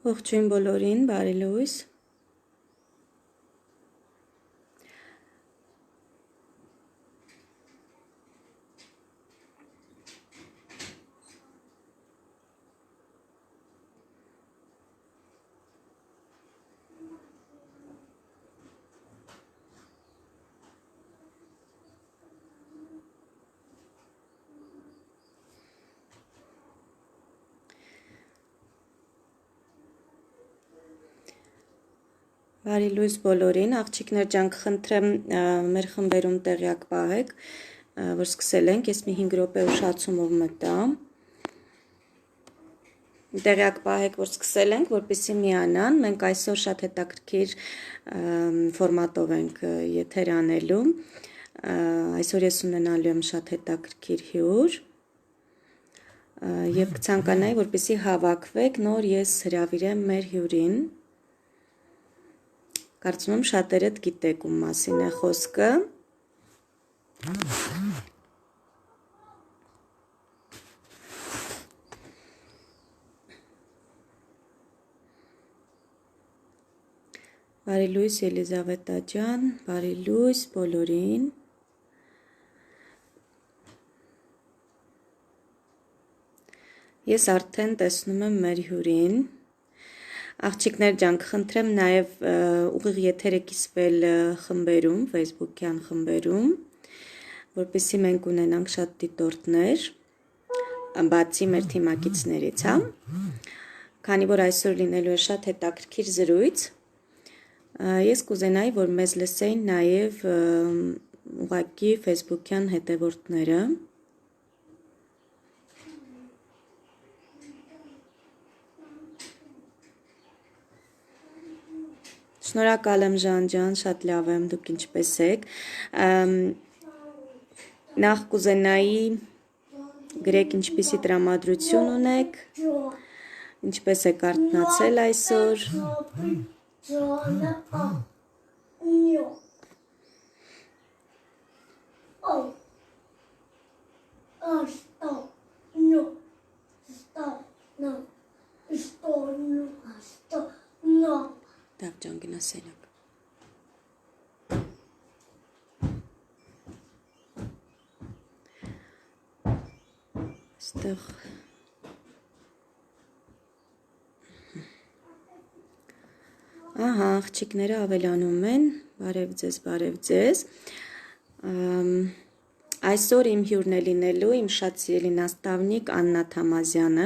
Ողջույն բոլորին, բարի լույս։ Բարի լույս բոլորին, աղջիկներ ջան, կխնդրեմ մեր խմբերում տեղյակ պահեք, որ սկսել ենք, ես մի 5 րոպե ուշացումով մտամ։ Տեղյակ պահեք, որ սկսել ենք, որպեսզի միանան, մենք այսօր շատ հետաքրքիր ֆորմատով ենք եթեր անելու, այսօր ես ունենալու եմ շատ հետաքրքիր հյուր, և կցանկանայի, որպեսզի հավաքվեք, նոր ես հրավիրեմ մեր հյուրին, կարծում եմ շատերդ գիտեք ում մասին է խոսքը։ Բարի լույս Ելիզավետա ջան, բարի լույս բոլորին։ Ես արդեն տեսնում եմ մեր հյուրին։ Աղջիկներ ջան, կխնդրեմ նաև ուղիղ եթերը կիսվել խմբերում, Facebook-յան խմբերում, որպեսզի մենք ունենանք շատ դիտորդներ, բացի մեր թիմակիցներից, հա։ Քանի որ այսօր լինելու է շատ հետաքրքիր զրույց, ես կուզենայի, որ մեզ լսեին նաև ուղղակի Facebook-յան հետևորդները։ Շնորհակալ եմ Ժան ջան, շատ լավ եմ, դուք ինչպես եք։ Նախ կուզենայի գրեք ինչպիսի տրամադրություն ունեք, ինչպես եք արթնացել այսօր։ Так, ջան, գնասենակ։ Այստեղ Ահա, աղջիկները ավելանում են, բարև ձեզ, բարև ձեզ։ Այսօր իմ հյուրն է լինելու իմ շատ սիրելի նաստավնիկ Աննա Թամազյանը,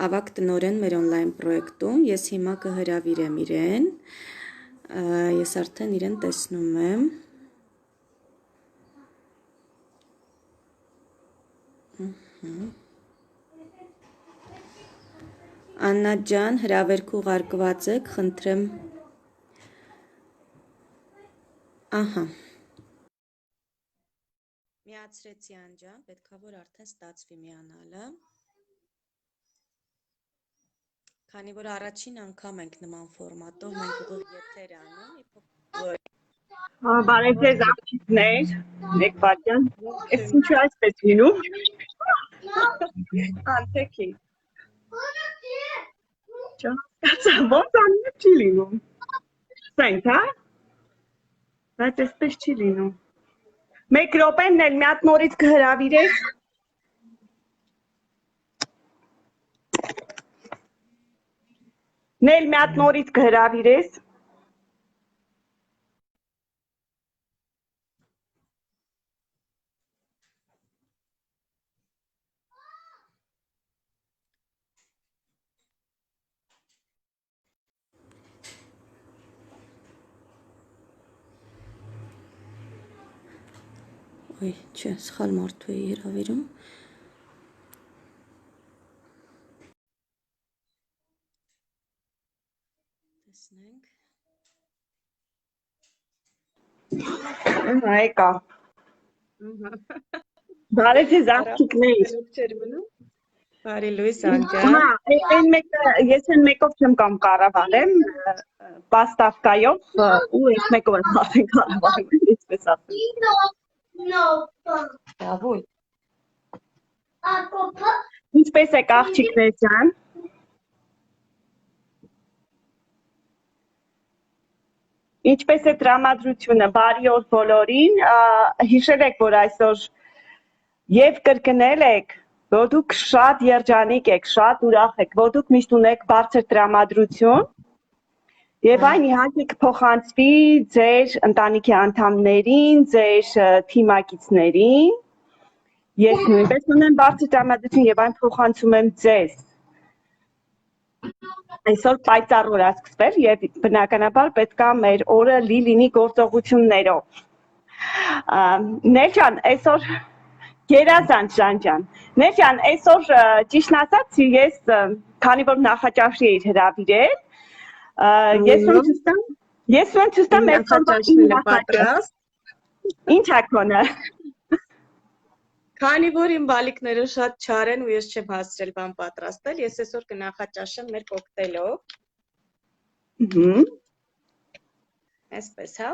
ավագ տնօրեն մեր օնլայն պրոյեկտում, ես հիմա կհրավիրեմ իրեն, ես արդեն իրեն տեսնում եմ։ Աննա ջան, հրավերք ուղարկված եք, խնդրեմ։ Ահա։ Միացրեցի անջան, պետքա որ արդեն ստացվի միանալը։ Քանի որ առաջին անգամ ենք նման ֆորմատով, մենք ուղիղ եթեր անում։ Բարև ձեզ աղջիկներ, մեկ բաժան, ես ինչու այսպես լինում։ Անտեքի։ Չհասկացա, ոնց անում չի լինում։ Սենց, հա։ Բայց այսպես չի լինում։ Մեկ րոպեն էլ մի հատ նորից կհրավիրեք։ Նել մի հատ նորից կհրավիրես։ Ոյ, չէ, սխալ մարդու էի հրավիրում։ Տեսնենք։ Ահա, եկա։ Բարև ձեզ աղջիկներ։ Բարի լույս անջան։ Հա, այն մեկը, ես այն մեկով չեմ կամ կառավարեմ, պաստավկայով, ու այս մեկով եմ արդեն կառավարում, այսպես ասեմ։ Լավույն։ Ինչպես եք աղջիկներ ջան։ Ինչպես է տրամադրությունը բարի օր բոլորին, հիշել եք, որ այսօր եւ կրկնել եք, որ դուք շատ երջանիկ եք, շատ ուրախ եք, որ դուք միշտ ունեք բարձր տրամադրություն եւ այն իհարկե կփոխանցվի ձեր ընտանիքի անդամներին, ձեր թիմակիցներին։ Ես նույնպես ունեմ բարձր տրամադրություն եւ այն փոխանցում եմ ձեզ։ Այսօր պայծառ օր է սկսվել եւ բնականաբար պետք է մեր օրը լինի գործողություններով։ Ներջան, այսօր Գերազանց Ժանջան։ Ներջան, այսօր ճիշտ ասած ես քանի որ նախաճաշի էի հրավիրել, ես ոնց ուստամ մեր նախաճաշելը պատրաստ։ Ինչ է կոնը։ Քանի որ իմ բալիկները շատ չար են ու ես չեմ հասցրել բան պատրաստել, ես այսօր կնախաճաշեմ մեր կոկտեյլով։ Այսպես, հա։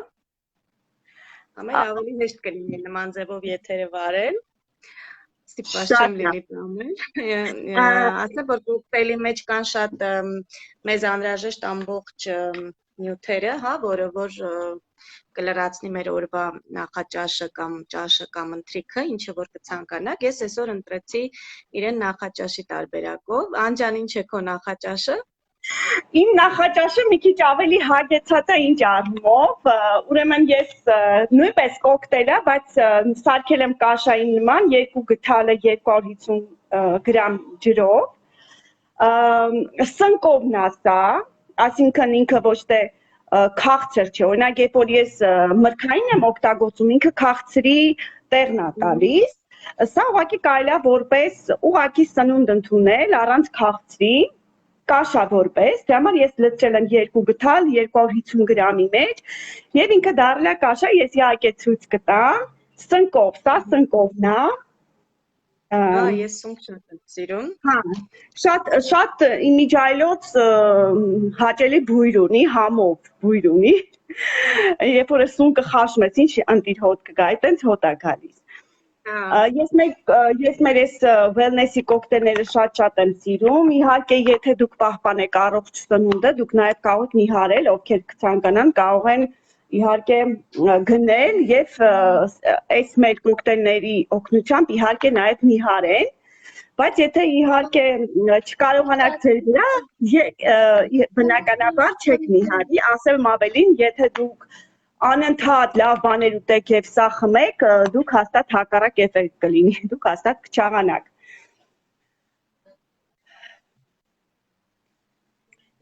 Ամեն ավելի հեշտ կլինի նման ձևով եթերը վարել։ Ստիպված չեմ լինի տանել։ Ասեմ, որ կոկտեյլի մեջ կան շատ մեզ անհրաժեշտ ամբողջ նյութերը, հա, որը որ կլրացնի մեր օրվա նախաճաշը կամ ճաշը կամ ընթրիքը, ինչը որ կցանկանաք։ Ես այսօր ընտրեցի իրեն նախաճաշի տարբերակով։ Անջան, ինչ է քո նախաճաշը։ Իմ նախաճաշը մի քիչ ավելի հագեցած է ինչ առումով, ուրեմն ես նույնպես կոկտեյլ է, բայց սարքել եմ կաշային նման 2 գդալը 250 գրամ ջրով։ Սնկովն է սա, այսինքն ինքը ոչ թե քաղցր չէ, օրինակ երբ որ ես մրգային եմ օգտագործում, ինքը քաղցրի տեղն է տալիս, սա ուղղակի կարելի է որպես ուղղակի սնունդ ընդունել առանց քաղցրի, կաշա որպես, դրա համար ես լցրել եմ 2 գդալ 250 գրամի մեջ եւ ինքը դառել է կաշա, ես իհարկե ցույց կտամ, սնկով, սա սնկովն է։ Ես սունկ շատ եմ սիրում։ Հա, շատ իմիջայլոց հաճելի բույր ունի, համով բույր ունի։ Երբ որ սունկը խաշում ես, ինչ ընտիր հոտ կգա, այտենց հոտ է գալիս։ Ես մեր այս wellness-ի կոկտեյլները շատ եմ սիրում։ Իհարկե, եթե դուք պահպանեք առողջ սնունդը, դուք նաև կարող եք նիհարել, ովքեր կցանկանան, կարող են իհարկե գնել եւ այս մեր կոկտեյլների օգնությամբ իհարկե նաև նիհարեն, բայց եթե իհարկե չկարողանաք ձեր վրա բնականաբար չեք նիհարի, ասեմ ավելին, եթե դուք անընդհատ լավ բաներ ուտեք եւ սա խմեք, դուք հաստատ հակառակ էֆեկտ կլինի, դուք հաստատ կչաղանաք։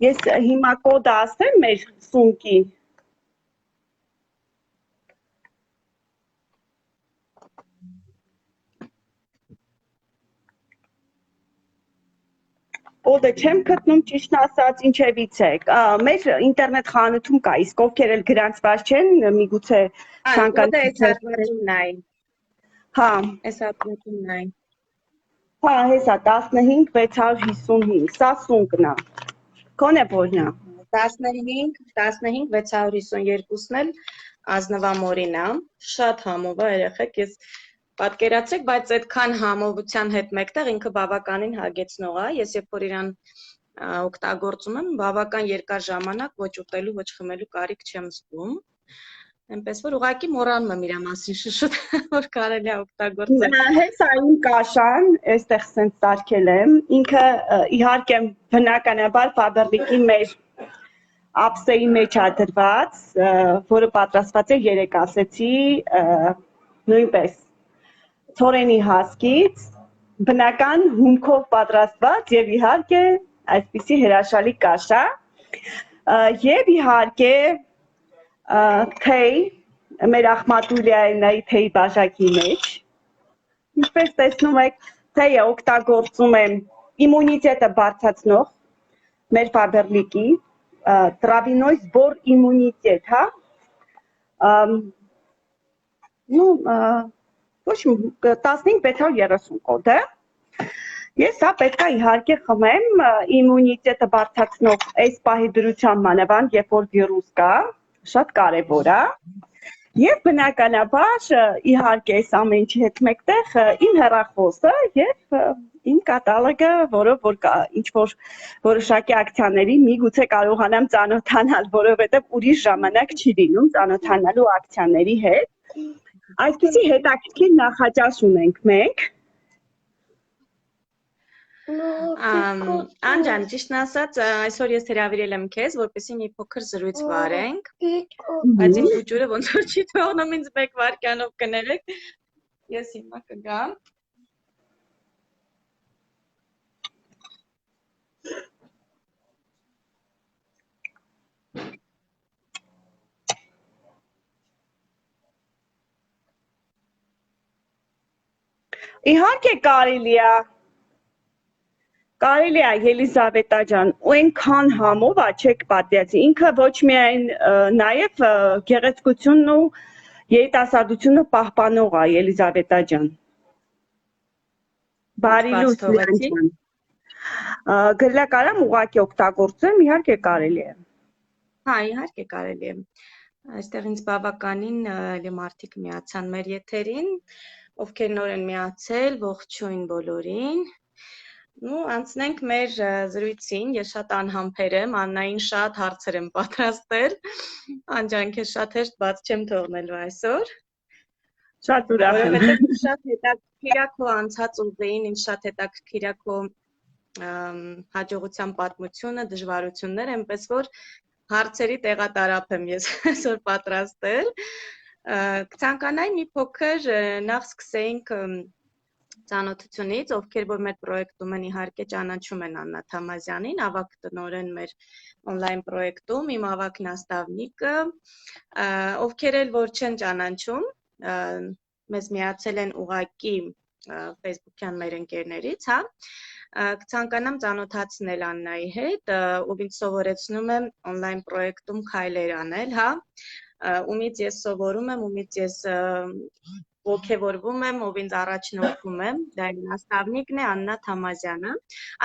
Ես հիմա կոդը ասեմ մեր սունկի։ Կոդը չեմ գտնում, ճիշտն ասած, ինչևից է։ Մեր ինտերնետ խանութում կա, իսկ ովքեր էլ գրանցված չեն, միգուցե ցանկանում են հատվածումն այն։ Հա, այս հատվածումն այն։ Հա, հեսա 15655, սա սունկն է։ Քոնե բորնա։ 15652-ն էլ ազնվամորին է, շատ համով է երեխեք, ես պատկերացրեք, բայց այդքան համովության հետ մեկտեղ ինքը բավականին հագեցնող է, ես երբ որ իրան օգտագործում եմ, բավական երկար ժամանակ ոչ ուտելու, ոչ խմելու կարիք չեմ զգում, այնպես որ ուղղակի մոռանում եմ իր մասին շուտ, որ կարելի է օգտագործել։ Հենց այն կաշան, այստեղ սենց սարքել եմ, ինքը իհարկե բնականաբար Faberlic-ի մեր ապսեի մեջ է դրված, որը պատրաստված է 3 ասեցի, նույնպես թորենի հասկից, բնական հումքով պատրաստված եւ իհարկե այսպիսի հրաշալի կաշա եւ իհարկե թեյ մեր ախմատուլիայի թեյ բաժակի մեջ ինչպես տեսնում եք թեյը օգտագործում եմ իմունիտետը բարձրացնող մեր Faberlic-ի Travinoy Sbor immunitet, հա ոչ 15630 կոդը ես սա պետք է իհարկե խմեմ իմունիտետը բարձրացնող այս պահի դրությամբ մանավանդ երբ որ վիրուս կա շատ կարևոր է Եվ բնականաբար իհարկե այս ամեն ինչի հետ մեկտեղ իմ հեռախոսը եւ իմ կատալոգը, որով որ ինչ որ որոշակի ակցիաների միգուցե կարողանամ ծանոթանալ, որովհետեւ ուրիշ ժամանակ չի լինում ծանոթանալու ակցիաների հետ։ Այսպիսի հետաքրքիր նախաճաշ ունենք մենք։ Անջան, ճիշտն ասած, այսօր ես հրավիրել եմ քեզ, որպեսզի մի փոքր զրույց վարենք, բայց իմ բուջուրը ոնց որ չի թողնում ինձ մեկ վարքյանով կներեք, ես հիմա կգամ։ Իհարկե կարելի է Կարելի է Ելիզավետա ջան, ու այնքան համով չեք պատյացի, ինքը ոչ միայն նաև գեղեցկությունն ու երիտասարդությունը պահպանող է Ելիզավետա ջան։ Բարի լույս ջան։ Գրլակարամ ուղղակի օգտագործեմ, իհարկե կարելի է։ Հա, իհարկե կարելի է։ Այստեղ ինձ բավականին մարդիկ միացան մեր եթերին, ովքեր նոր են միացել, ողջույն բոլորին։ Ну, անցնենք մեր զրույցին, ես շատ անհամբեր եմ, Աննային շատ հարցեր եմ պատրաստել, Անջան, քեզ շատ հեշտ բաց չեմ թողնելու այսօր։ Շատ ուրախ եմ։ Որովհետև շատ հետաքրքիր է քո անցած ուղին, ինձ շատ հետաքրքիր է քո հաջողության պատմությունը, դժվարությունները, այնպես որ հարցերի տեղատարափ եմ ես այսօր պատրաստել։ Կցանկանայի մի փոքր նախ սկսեինք ծանոթությունից, ովքեր որ մեր պրոյեկտում են իհարկե ճանաչում են Աննա Թամազյանին, ավագ տնօրեն մեր on-line պրոյեկտում, իմ ավագ նաստավնիկը, ովքեր էլ որ չեն ճանաչում, մեզ միացել են ուղակի Facebook-յան մեր ընկերներից, հա, կցանկանամ ծանոթացնել Աննայի հետ, ով ինձ սովորեցնում եմ on-line պրոյեկտում քայլեր անել, հա, ումից ես սովորում եմ, ումից ես ոգևորվում եմ, ով ինձ առաջնորդում եմ, դա իմ նաստավնիկն է Աննա Թամազյանը։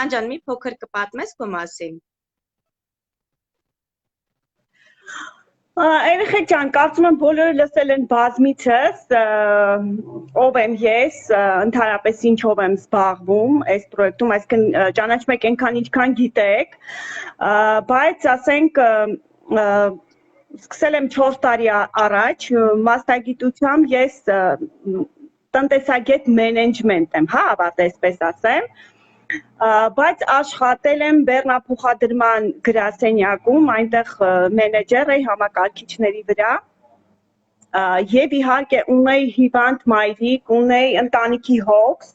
Անջան, մի փոքր կպատմես քո մասին։ Երեխեք ջան, կարծում եմ բոլորը լսել են բազմիցս, ով եմ ես, ընդհանրապես ինչով եմ զբաղվում այս պրոյեկտում, այսինքն ճանաչում եք այնքան ինչքան գիտեք, բայց ասենք սկսել եմ 4 տարի առաջ, մասնագիտությամբ ես տնտեսագետ մենեջմենտ եմ, հա, ավարտել այսպես ասեմ, բայց աշխատել եմ բեռնափոխադրման գրասենյակում, այնտեղ մենեջեր էի համակարգիչների վրա, եւ իհարկե ունեի հիվանդ մայրիկ, ունեի ընտանիքի հոգս,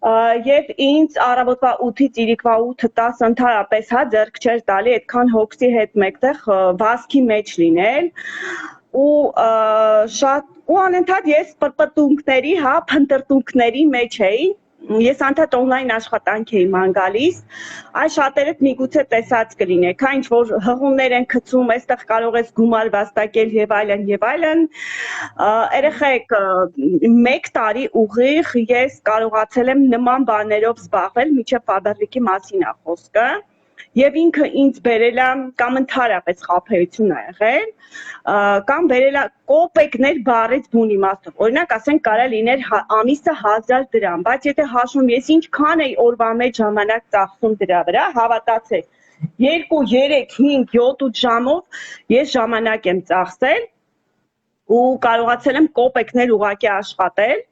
եւ ինձ առավոտվա 8-ից իրիկվա 8-10 ընդհանրապես հա ձեռք չէր տալի այդքան հոգսի հետ մեկտեղ վազքի մեջ լինել ու շատ ու անընդհատ ես պրպտունքների, հա, փնտրտունքների մեջ էի Ես անդադ on-line աշխատանք էի ման գալիս, այս շատերդ միգուցե տեսած կլինեք, հա, ինչ որ հղումներ են գցում, այստեղ կարող ես գումար վաստակել եւ այլն եւ այլն։ Երեխեք 1 տարի ուղիղ ես կարողացել եմ նման բաներով զբաղվել, միջև ֆաբրիկի մասին է խոսքը։ Եվ ինքը ինձ բերել է կամ ընդհանրապես խաբեություն ա եղել, կամ բերել է կոպեկներ բառից բուն իմաստով։ Օրինակ, ասենք կարա լիներ ամիսը 1000 դրամ, բայց եթե հաշվում ես ինչքան էի օրվա մեջ ժամանակ ծախսում դրա վրա, հավատացեք, 2, 3, 5, 7, 8 ժամով ես ժամանակ եմ ծախսել ու կարողացել եմ կոպեկներ ուղղակի աշխատել։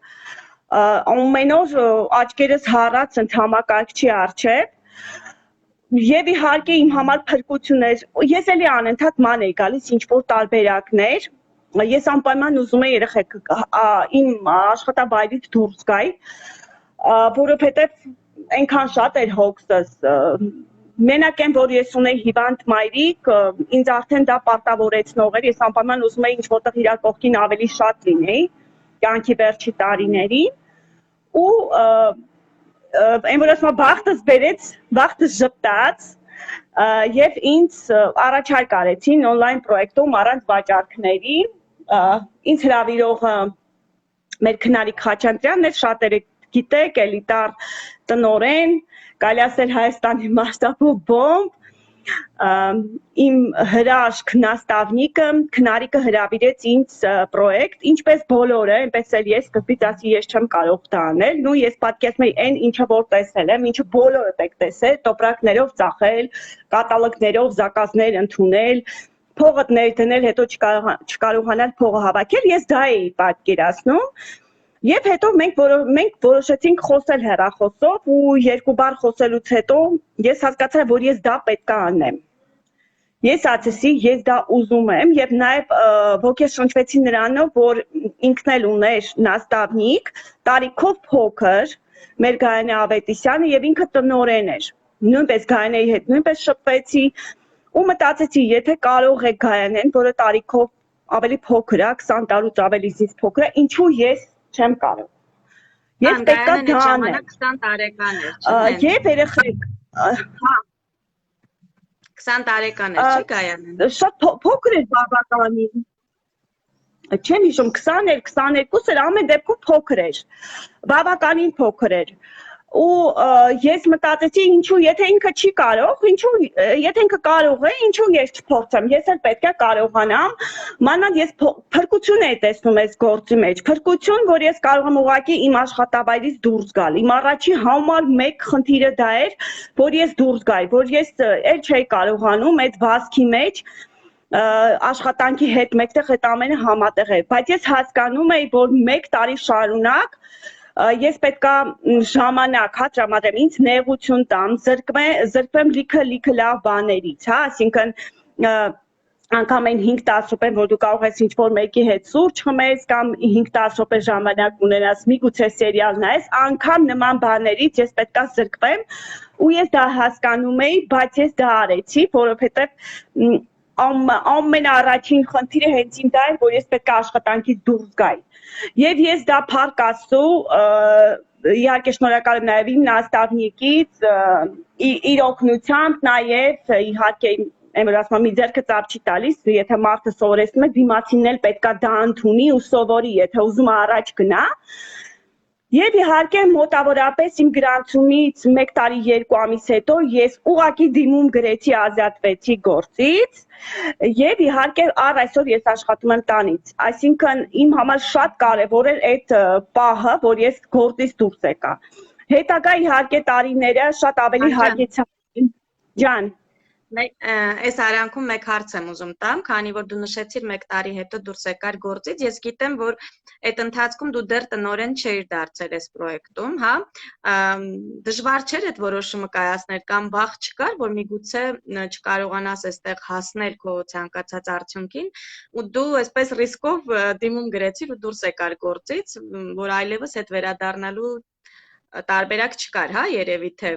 Ամեն օր աչքերս հառած ընդ համակարգչի առջև Եվ իհարկե իմ համար փրկություն էր, ես էլի անընդհատ ման էի գալիս ինչ-որ տարբերակներ, ես անպայման ուզում էի երեխեք իմ աշխատավայրից դուրս գայի, որովհետև այնքան շատ էր հոգսս, մենակ եմ, որ ես ունեի հիվանդ մայրիկ, ինձ արդեն դա պարտավորեցնող էր, ես անպայման ուզում էի ինչ-որտեղ իրար կողքին ավելի շատ լինեի, կյանքի վերջի տարիներին, ու Այն որ ասում բախտս բերեց, բախտս ժպտաց եւ ինձ առաջարկ արեցին on-line պրոյեկտում առանց վաճառքների, ինձ հրավիրողը մեր Քնարիկ Խաչատրյանն էր, շատերը գիտեք, էլիտար տնօրեն, կարելի ասել Հայաստանի մասշտաբով բոմբ, իմ հրաշք նաստավնիկը քնարիկը հրավիրեց ինձ պրոյեկտ, ինչպես բոլորը, այնպես էլ ես սկզբից ասի ես չեմ կարող դա անել, նու ես պատկերացնում եմ այն ինչը որ տեսել եմ, ինչը բոլորը պետք տեսել, տոպրակներով ծախել, կատալոգներով զակազներ ընդունել, փողը ներդնել, հետո չկարողանալ փողը հավաքել, ես դա էի պատկերացնում Եվ հետո մենք որոշեցինք խոսել հեռախոսով ու երկու բառ խոսելուց հետո ես հասկացա, որ ես դա պետք է անեմ։ Ես ասեցի, ես դա ուզում եմ եւ նաեւ ոգեշնչվեցի նրանով, որ ինքն էլ ուներ նաստավնիկ, տարիքով փոքր, մեր Գայանե Ավետիսյանը եւ ինքը տնօրեն էր։ Նույնպես Գայանեի հետ նույնպես շփվեցի ու մտածեցի, եթե կարող է Գայանեն, որը տարիքով ավելի փոքր է, 20 տարուց ավելի զից փոքր է, ինչու ես չեմ կարող։ Ես պետքա դա անեմ։ 20 տարեկան էր, Եվ երեխեք, հա 20 տարեկան էր, չի Գայանեն։ Շատ փոքր էր բավականին։ Չեմ հիշում 20 էր, 22 էր, ամեն դեպքում փոքր էր։ Բավականին փոքր էր։ Ու ես մտածեցի ինչու եթե ինքը չի կարող, ինչու եթե ինքը կարող է, ինչու ես չփորձեմ։ Ես էլ պետք է կարողանամ, մանավանդ ես փրկություն եմ տեսնում այս գործի մեջ, փրկություն, որ ես կարող եմ ուղղակի իմ աշխատավայրից դուրս գալ։ Իմ առաջի համար մեկ խնդիրը դա էր, որ ես դուրս գայի, որ ես էլ չէի կարողանում այդ վազքի մեջ աշխատանքի հետ մեկտեղ այդ ամենը համատեղել, բայց ես հասկանում էի, որ 1 տարի շարունակ ես պետքա ժամանակ հա տրամադրեմ ինձ նեղություն տամ, զրկվեմ լիքը լավ բաներից, հա, այսինքն անգամ այն 5-10 րոպե, որ դու կարող ես ինչ-որ մեկի հետ սուրճ խմես կամ 5-10 րոպե ժամանակ ունենաս, միգուցե սերիալ նայես, անգամ նման բաներից ես պետքա զրկվեմ ու ես դա հասկանում էի, բայց ես դա արեցի, որովհետև ամենաառաջին խնդիրը հենց ինձ դա էր, որ ես պետք է աշխատանքից դուրս գայի։ Եվ ես դա փառք Աստծո, իհարկե շնորհակալ եմ նաև իմ նաստավնիկից, իր օգնությամբ, նաև իհարկե այն որ ասում եմ, մի ձեռքը ծափ չի տալիս, եթե մարդը սովորեցնում է, դիմացինն էլ պետքա դա ընդունի ու սովորի, եթե ուզում է առաջ գնա։ Եվ իհարկե մոտավորապես իմ գրանցումից 1 տարի 2 ամիս հետո ես ուղղակի դիմում գրեցի ազատվեցի գործից եւ իհարկե առ այսօր ես աշխատում եմ տանից այսինքն իմ համար շատ կարեւոր էր այդ պահը որ ես գործից դուրս եկա հետագա իհարկե տարիները շատ ավելի հագեցան ջան Այս արանքում մեկ հարց եմ ուզում տամ, քանի որ դու նշեցիր 1 տարի հետո դուրս եկար գործից, ես գիտեմ, որ այդ ընթացքում դու դեռ տնօրեն չէիր դարձել այս պրոյեկտում, հա, դժվար չէր այդ որոշումը կայացնել կամ վախ չկար, որ միգուցե չկարողանաս այստեղ հասնել քո ցանկացած արդյունքին, ու դու այսպես ռիսկով դիմում գրեցիր ու դուրս եկար գործից, որ այլևս այդ վերադառնալու տարբերակ չկար, հա, երևի թե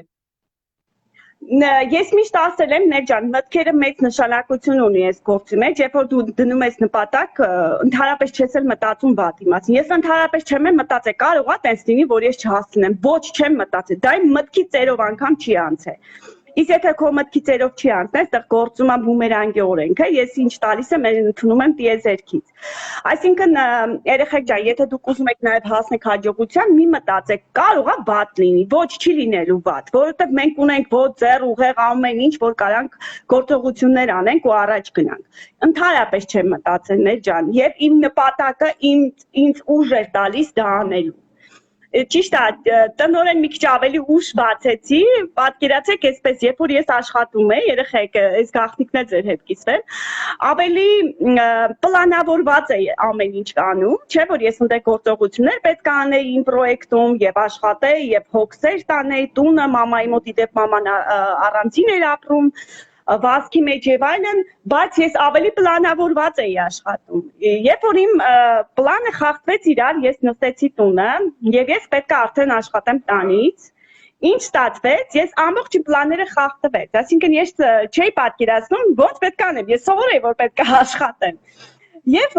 Ես միշտ ասել եմ Ներջան, մտքերը մեծ նշանակություն ունի այս գործի մեջ, երբ որ դու դնում ես նպատակ, ընդհանրապես չես էլ մտածում վատի մասին։ Ես ընդհանրապես չեմ մտածել, կարող է տենց լինի, որ ես չհասնեմ, ոչ չեմ մտածել, դա իմ մտքի ծերով անգամ չի անցել։ Իսկ եթե քո մտքի ծերով չի անցնել, այդտեղ գործում է բումերանգի օրենքը, ես ինչ տալիս եմ, ընդունում եմ տիեզերքից։ Այսինքն, երեխեք ջան, եթե դուք ուզում եք նաև հասնեք հաջողության, մի մտածեք, կարող է վատ լինի, ոչ չի լինելու վատ, որովհետև մենք ունենք ոչ ձեռ ուղեղ ամեն ինչ, որ կարանք գործողություններ անենք ու առաջ գնանք։ Ընդհանրապես չեմ մտածել, Ներ ջան, եւ իմ նպատակը ինձ ուժ էր տալիս դա անելու։ Ճիշտ է, տնօրեն մի քիչ ավելի ուշ բացեցի, պատկերացեք այսպես, երբ որ ես աշխատում եմ, երեխեք, այս գաղտնիքն է ձեր հետ կիսվեմ, ավելի պլանավորված է ամեն ինչ անում, չէ՞ որ ես ընդ գործողություններ պետք է անեի իմ պրոյեկտում եւ աշխատեի եւ հոգսեր տանեի, տունը մամայի մոտ իդեպ մաման առանձին էր ապրում վազքի մեջ եւ այլն, բայց ես ավելի պլանավորված էի աշխատում։ Երբ որ իմ պլանը խախտվեց իրար, ես նստեցի տունը եւ ես պետք է արդեն աշխատեմ տանից։ Ինչ ստացվեց, ես ամբողջ իմ պլանները խախտվեց, այսինքն ես չէի պատկերացնում ոնց պետք է անեմ, ես սովոր էի որ պետք է աշխատեմ։ Եվ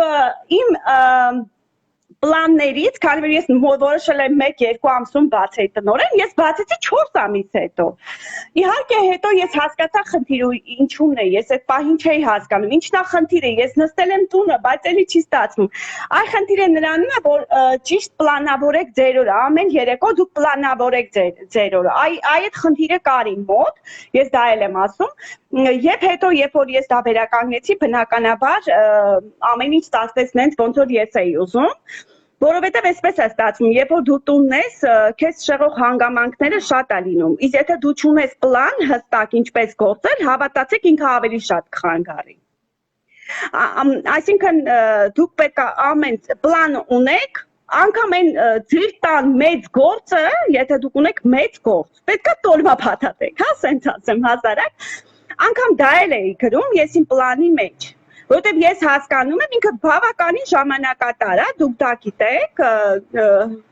իմ պլաններից, քանի որ ես որոշել եմ 1-2 ամսում բացեի տնօրեն, ես բացեցի 4 ամիս հետո։ Իհարկե հետո ես հասկացա խնդիրը ինչումն է, ես այդ պահին չէի հասկանում, ինչն է խնդիրը, ես նստել եմ տունը, բայց էլի չի ստացվում։ Այ խնդիրը նրանում է, որ ճիշտ պլանավորեք ձեր օրը, ամեն երեկո դուք պլանավորեք ձեր օրը։ Այ այդ խնդիրը կար իմ մոտ, ես դա էլ եմ ասում, եւ հետո երբ որ ես դա վերականգնեցի, բնականաբար ամեն ինչ ստացվեց նենց ոնց որ ես էի ուզում, որովհետեւ այսպես է ստացվում, երբ որ դու տունն ես, քեզ շեղող հանգամանքները շատ է լինում։ Իսկ եթե դու չունես պլան հստակ ինչպես գործել, հավատացեք ինքը ավելի շատ կխանգարի։ Այսինքն դուք պետք է ամեն պլան ունեք, անգամ այն ձեր տան մեծ գործը, եթե դուք ունեք մեծ գործ, պետք է տոլմա փաթաթեք, հա, սենց ասեմ, հազարակ, անգամ դա էլ էի գրում ես իմ պլանի մեջ, որովհետև ես հասկանում եմ ինքը բավականին ժամանակատար է, դուք դա գիտեք,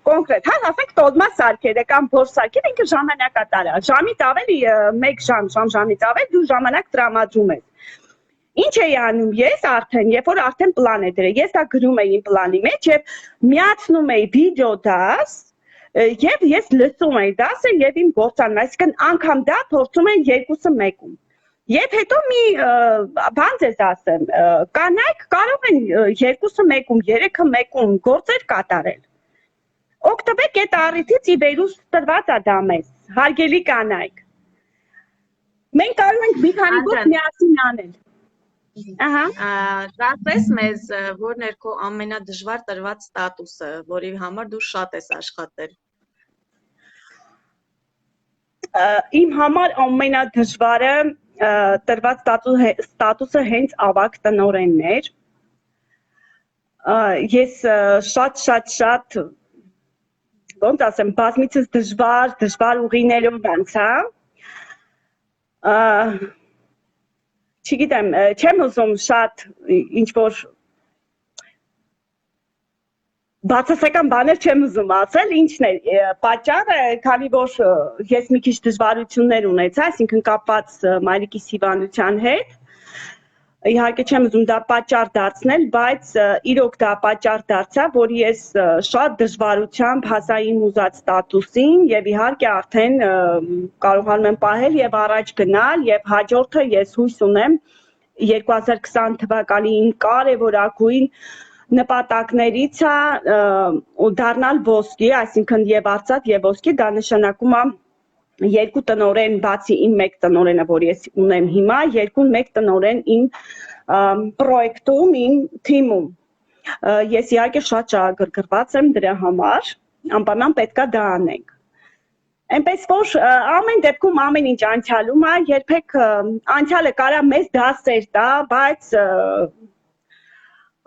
կոնկրետ, հա, ասենք տոլմա սարքերը կամ բորս սարքերը ինքը ժամանակատար է, ժամից ավելի 1 ժամից ավելի դու ժամանակ տրամադրում ես։ Ինչ էի անում ես արդեն, երբ որ արդեն պլան է դրել, ես դա գրում էի իմ պլանի մեջ եւ միացնում էի վիդեո դաս եւ ես լսում էի դասը եւ իմ գործանում, այսինքն անգամ դա փորձում եմ 2-ը 1-ում։ Եվ հետո մի բան ձեզ ասեմ, կանայք կարող են 2-ը 1-ում, 3-ը 1-ում գործեր կատարել։ Օգտվեք այդ առիթից ի վերուս տրված է դա մեզ, հարգելի կանայք։ Մենք կարող ենք մի քանի գործ միասին անել։ Դարձես մեզ, որն էր քո ամենադժվար տրված ստատուսը, որի համար դու շատ ես աշխատել։ Իմ համար ամենադժվարը տրված ստատուսը հենց ավագ տնօրենն էր։ Ես շատ ոնց ասեմ, բազմիցս դժվար ուղիներով անցա։ Չգիտեմ, չեմ ուզում շատ ինչ-որ բացասական բաներ չեմ ուզում ասել, ինչն է պատճառը, քանի որ ես մի քիչ դժվարություններ ունեցա, այսինքն կապված մայրիկիս հիվանդության հետ, իհարկե չեմ ուզում դա պատճառ դարձնել, բայց իրոք դա պատճառ դարձավ, որ ես շատ դժվարությամբ հասա իմ ուզած ստատուսին եւ իհարկե արդեն կարողանում եմ պահել եւ առաջ գնալ եւ հաջորդը ես հույս ունեմ 2020 թվականի իմ կարևորագույն նպատակներից է դառնալ ոսկի, այսինքն եւ արծաթ եւ ոսկի, դա նշանակում է 2 տնօրեն բացի իմ 1 տնօրենը, որ ես ունեմ հիմա, 2-1 տնօրեն իմ պրոյեկտում, իմ թիմում։ Ես իհարկե շատ շահագրգռված եմ դրա համար, անպայման պետքա դա անենք։ Այնպես որ ամեն դեպքում ամեն ինչ անցյալում է, երբեք անցյալը կարա մեզ դասեր տա, բայց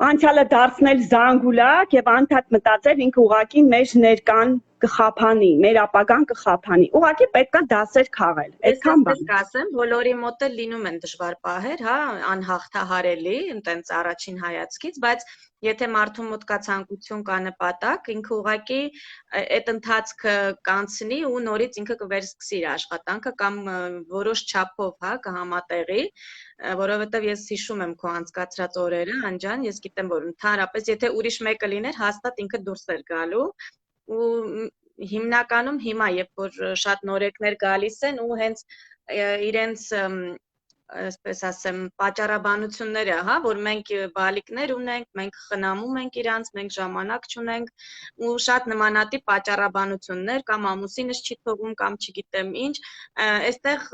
անցյալը դարձնել զանգուլակ եւ անդադ մտածել ինքը ուղղակի մեր ներկան կխափանի, մեր ապագան կխափանի։ Ուղղակի պետքա դասեր քաղել։ Այդքան բան։ Ես կասեմ, բոլորի մոտ էլ լինում են դժվար պահեր, հա, անհաղթահարելի, այնտենց առաջին հայացքից, բայց եթե մարդու մոտ կա ցանկություն, կա նպատակ, ինքը ուղղակի այդ ընթացքը կանցնի ու նորից ինքը կվերսկսի իր աշխատանքը կամ որոշ չափով, հա, կհամատեղի, որովհետև ես հիշում եմ քո անցկացրած օրերը, Անջան, ես գիտեմ, որ ընդհանրապես եթե ուրիշ մեկը լիներ, հաստատ ինքը դուրս էր գալու ու հիմնականում հիմա, երբ որ շատ նորեկներ գալիս են ու հենց իրենց այսպես ասեմ, պատճառաբանությունները, հա, որ մենք բալիկներ ունենք, մենք խնամում ենք իրանց, մենք ժամանակ չունենք ու շատ նմանատիպ պատճառաբանություններ կամ ամուսինս չի թողում կամ չգիտեմ ինչ, այստեղ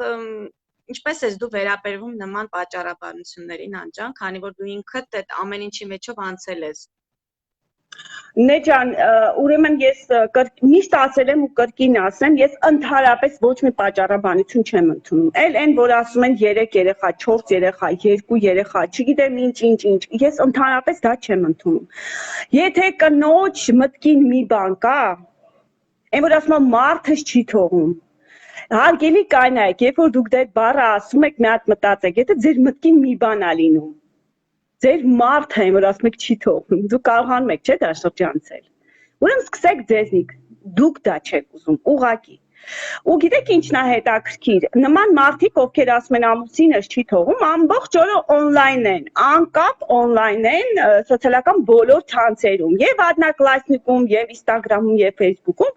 ինչպես ես դու վերաբերվում նման պատճառաբանություններին, Անջան, քանի որ դու ինքդ այդ ամեն ինչի մեջով անցել ես։ Նեջան, ուրեմն ես միշտ ասել եմ ու կրկին ասեմ, ես ընդհանրապես ոչ մի պատճառաբանություն չեմ ընդունում։ Այն որ ասում են 3 երեխա, 4 երեխա, 2 երեխա, չգիտեմ ինչ, ես ընդհանրապես դա չեմ ընդունում։ Եթե կնոջ մտքին մի բան կա, այն որ ասում եմ մարդս չի թողում։ Հարգելի կանայք, երբ որ դուք դա բառը ասում եք, մի հատ մտածեք, եթե ձեր մտքին մի բան է լինում, ձեր մարդը է, որ ասում եք չի թողնում, դուք կարողանում եք, չէ՞ դա շրջանցել։ Ուրեմն սկսեք ձեզնից, դուք դա չեք ուզում, ուղղակի։ Ու գիտեք ինչն է հետաքրքիր, նման մարդիկ, ովքեր ասում են ամուսինս չի թողում, ամբողջ օրը օնլայն են, անկապ օնլայն են սոցիալական բոլոր ցանցերում, եւ Одноклассникում, եւ Instagram-ում, եւ Facebook-ում,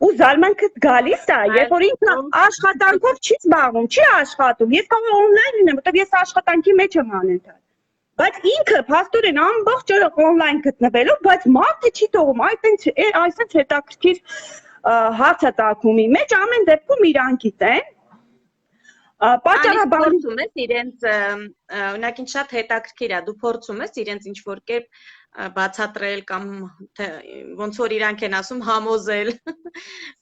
ու զարմանքդ գալիս է, երբ որ ինքը աշխատանքով չի զբաղվում, չի աշխատում, ես կարող եմ օնլայն լինեմ, որտեղ ես աշխատանքի մեջ եմ անընդհատ։ Բայց ինքը փաստորեն ամբողջ օրը օնլայն գտնվելով, բայց մարդը չի թողում, այսպես հետաքրքիր հարցատակումի մեջ ամեն դեպքում իրան գիտեն պատճառաբար փորձում ես իրենց օրինակ ինչ շատ հետաքրքիր է դու փորձում ես իրենց ինչ որ կերպ բացատրել կամ ոնց որ իրանք են ասում համոզել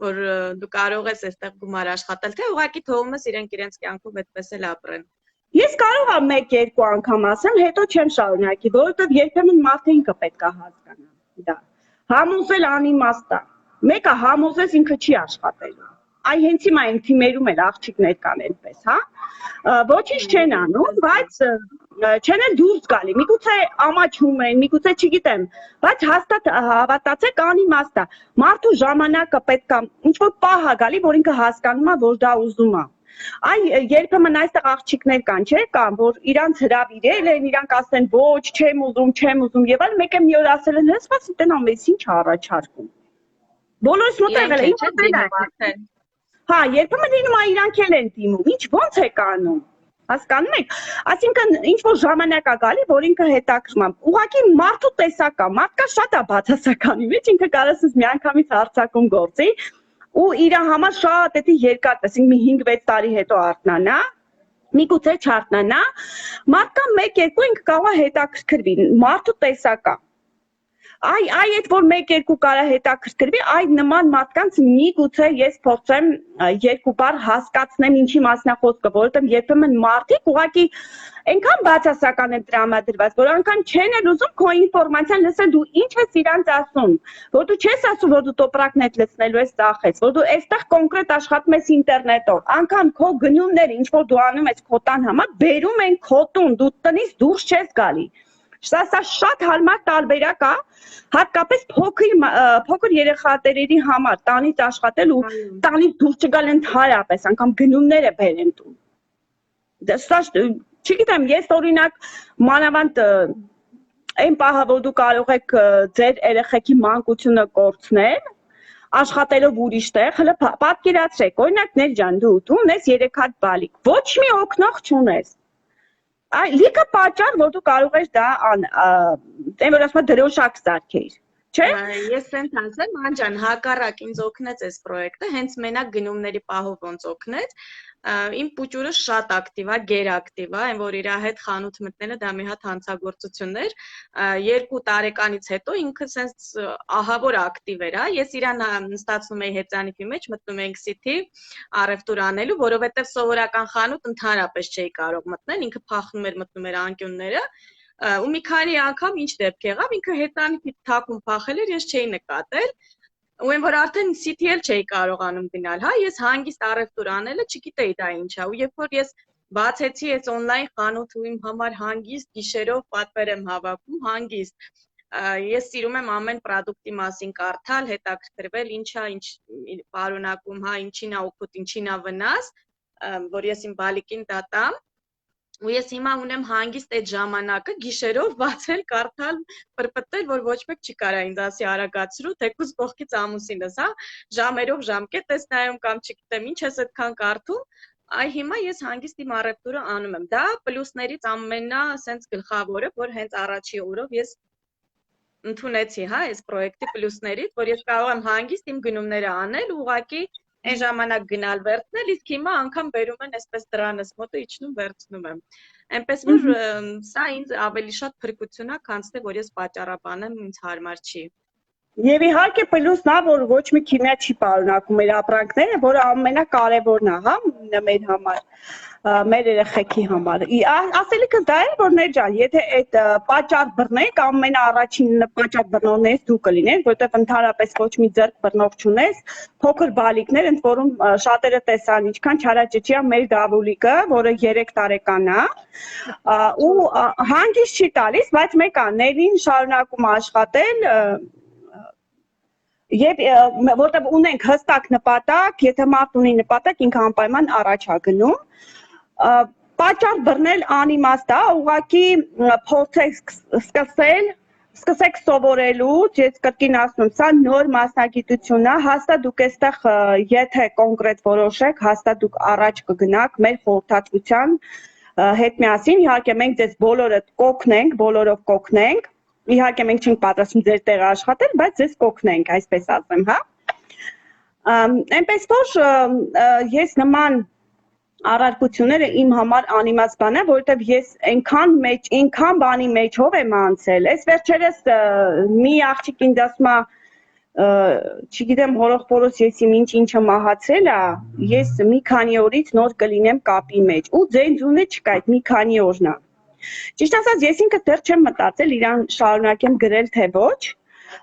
որ դու կարող ես այստեղ գումար աշխատել թե ուղղակի թողում ես իրենց կյանքով այդպես էլ ապրեն Ես կարող եմ 1-2 անգամ ասեմ հետո չեմ շարունակի որովհետև երբեմն մարդը ինքը պետք է հասկանա դա համոզել անիմաստ է Մեկը համոզես ինքը չի աշխատելու։ Այ հենց հիմա իմ թիմերում էլ աղջիկներ կան այդպես, հա։ Ոչինչ չեն անում, բայց չեն էլ դուրս գալի։ Միգուցե ամաչում են, միգուցե չգիտեմ, բայց հաստատ հավատացեք անիմաստ է։ Մարդու ժամանակը պետք է ինչ-որ պահ է գալի, որ ինքը հասկանում է, որ դա ուզում է։ Այ երբեմն այստեղ աղջիկներ կան, չէ՞, կան, որ իրանց հրավիրել են, իրանք ասեն ոչ, չեմ ուզում, եւ այլ մեկը մի օր ասել են, հենց սպասի տնամ, ես ինչ առաջարկում։ Բոլորս մոտ եղել է, ինչ է։ Հա, երբեմն լինում է իրանք էլ են դիմում, ինչ ոնց է կանում։ Հասկանում եք։ Այսինքն ինչ որ ժամանակ է գալի, որ ինքը հետաքրքրում է։ Ուղղակի մարդու տեսակ է, մարդկա շատ է բացասականի մեջ, ինքը կարծես միանգամից հարցակում գործի ու իր համար շատ էդի երկար, ասենք մի 5-6 տարի հետո արթնանա, միգուցե չարթնանա, մարդկա 1-2 ինքը կարող է հետաքրքրվի, մարդու տեսակ է։ Այ այդ որ 1-2 կարա հետաքրքրվի, այդ նման մարդկանց միգուցե ես փորձեմ 2 բառ հասկացնեմ ինչի մասն է խոսքը, որովհետև երբեմն մարդիկ ուղղակի այնքան բացասական են տրամադրված, որ անգամ չեն էլ ուզում քո ինֆորմացիան լսել, դու ինչ ես իրանց ասում, որ դու չես ասում, որ դու տոպրակն ես լցնելու ես ծախես, որ դու այստեղ կոնկրետ աշխատում ես ինտերնետով, անգամ քո գնումները, ինչ որ դու անում ես քո տան համար, բերում են քո տուն, դու տնից դուրս չես գալի։ Սա շատ հարմար տարբերակ է, հատկապես փոքր երեխաների համար տանից աշխատել ու տանից դուրս չգալ ընդհանրապես, անգամ գնումները բերեն տուն։ Դա չգիտեմ, ես օրինակ մանավանդ այն պահը, որ դու կարող եք ձեր երեխեքի մանկությունը կորցնել, աշխատելով ուրիշտեղ, հələ պատկերացրեք, օրինակ Ներ ջան, դու ունես 3 հատ բալիկ, ոչ մի օգնող չունես։ Լիքը պատճառ, որ դու կարող ես դա այն որ ասում եմ դրոշակ սարքեիր, չէ՞։ Ես սենց ասեմ, Անջան, հակառակ ինձ օգնեց այս պրոյեկտը, հենց մենակ գնումների պահով ոնց օգնեց։ Իմ պուճուրը շատ ակտիվ է, գերակտիվ է, այն որ իր հետ խանութ մտնելը դա մի հատ հանցագործություն էր։ 2 տարեկանից հետո ինքը սենց ահավոր ակտիվ էր, ես իրան նստացնում էի հեծանիվի մեջ, մտնում էինք City առևտուր անելու, որովհետև սովորական խանութ ընդհանրապես չէի կարող մտնել, ինքը փախնում էր, մտնում էր անկյունները, ու մի քանի անգամ ինչ դեպք եղավ, ինքը հեծանիվի թաքուն փախել էր, ես չէի նկատել, ու այն որ արդեն City էլ չէի կարողանում գնալ, հա, ես հանգիստ առևտուր անելը չգիտեի դա ինչ է, ու երբ որ ես բացեցի այս օնլայն խանութ ու իմ համար հանգիստ գիշերով պատվեր եմ հավաքում, հանգիստ Ես սիրում եմ ամեն պրոդուկտի մասին կարդալ, հետաքրքրվել, ինչա, ինչ պարունակում, հա, ինչին է օգուտ, ինչին է վնաս, որ ես իմ բալիկին դա տամ, ու ես հիմա ունեմ հանգիստ այդ ժամանակը գիշերով բացել, կարդալ, պրպտել, որ ոչ մեկ չի կարա ինձ ասի արագացրու, թեկուզ կողքից ամուսինս, հա, ժամերով ժամկետ ես նայում կամ չգիտեմ, ինչ ես այդքան կարդում, այ հիմա ես հանգիստ իմ առևտուրը անում եմ, դա պլյուսներից ամենա սենց գլխավորը, որ հենց առաջի օրով ես ընդունեցի, հա, այս պրոյեկտի պլյուսներից, որ ես կարող եմ հանգիստ իմ գնումները անել, ուղղակի այն ժամանակ գնալ վերցնել, իսկ հիմա անգամ բերում են այսպես դրանս մոտը իջնում վերցնում եմ։ Այնպես որ սա ինձ ավելի շատ փրկություն է, քան թե որ ես պատճառաբանեմ, ինձ հարմար չի։ Եվ իհարկե պլյուսն է, որ ոչ մի քիմիա չի պարունակում մեր ապրանքները, որը ամենակարևորն է, հա, մեր համար, մեր երեխեքի համար։ Ասելիքս դա է, որ Ներ ջան, եթե այդ պատճառ բռնեք, ամենաառաջին պատճառ բռնողներից դու կլինես, որովհետև ընդհանրապես ոչ մի ձեռք բռնող չունես, փոքր բալիկներ, ընդ որում շատերը տեսան, ինչքան չարաճճի է մեր դավուլիկը, որը 3 տարեկան է, ու հանգիստ չի տալիս, բայց մեկ է, Ներին շարունակում աշխատել Եվ որտեղ ունենք հստակ նպատակ, եթե մարդ ունի նպատակ, ինքը անպայման առաջ է գնում։ Պատճառ բռնել անիմաստ է, ուղղակի փորձեք սկսեք սովորելուց, ես կրկին ասում, սա նոր մասնագիտություն է, հաստատ դուք այստեղ եթե կոնկրետ որոշեք, հաստատ դուք առաջ կգնաք մեր խորհրդատվության հետ միասին, իհարկե մենք ձեզ բոլորդ կօգնենք, բոլորով կօգնենք, իհարկե մենք չենք պատրաստվում ձեր տեղը աշխատել, բայց ձեզ կօգնենք, այսպես ասեմ, հա։ Այնպես որ ես նման առարկությունները իմ համար անիմաց բան է, որովհետև ես այնքան բանի մեջով եմ անցել։ Այս վերջերս մի աղջիկ ինձ ասում է, չգիտեմ, հորոխորոս ես իմ ինչը մահացել է, ես մի քանի օրից նոր կլինեմ կապի մեջ։ Ու ձենձունե չկա, այդ մի քանի օրն է։ Ճիշտ ասած, ես ինքը դեռ չեմ մտածել իրան շարունակեմ գրել թե ոչ,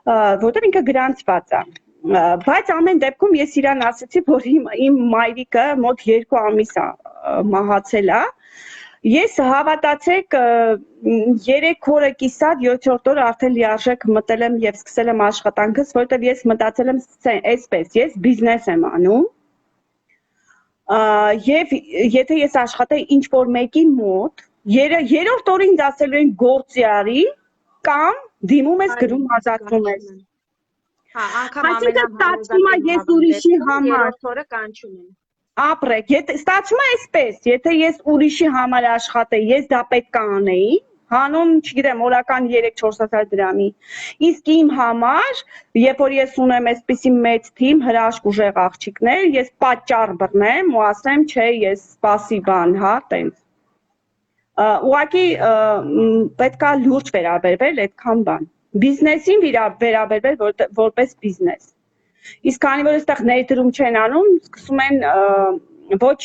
որովհետև ինքը գրանցված է։ Բայց ամեն դեպքում ես իրան ասացի, որ իմ մայրիկը մոտ 2 ամիս է մահացել է։ Ես հավատացեք 3 օրը կիսատ 7-րդ օրը արդեն լիարժեք մտել եմ եւ սկսել եմ աշխատանքս, որովհետեւ ես մտածել եմ այսպես, ես բիզնես եմ անում։ Եվ եթե ես աշխատեի ինչ որ մեկի մոտ, երրորդ օրը ինձ ասելու են գործի արի կամ դիմում ես գրում ազատվում ես։ Հա, անգամ Այսինքն ստացվում է ես ուրիշի համար օրը կանչում են։ ապրեք, ստացվում է այսպես, եթե ես ուրիշի համար աշխատեի, ես դա պետք է անեի, հանուն, չգիտեմ, օրական 3-400 դրամի։ Իսկ իմ համար, երբ որ ես ունեմ այսպիսի մեծ թիմ, հրաշք ուժեղ աղջիկներ, ես պատճառ բռնեմ ու ասեմ, չէ, ես սպասի բան, հա, տենց։ Ուղղակի պետք է լուրջ վերաբերվել այդքան բան։ Բիզնեսին վերաբերվել որպես բիզնես։ Իսկ քանի որ այստեղ ներդրում չեն անում, սկսում են ոչ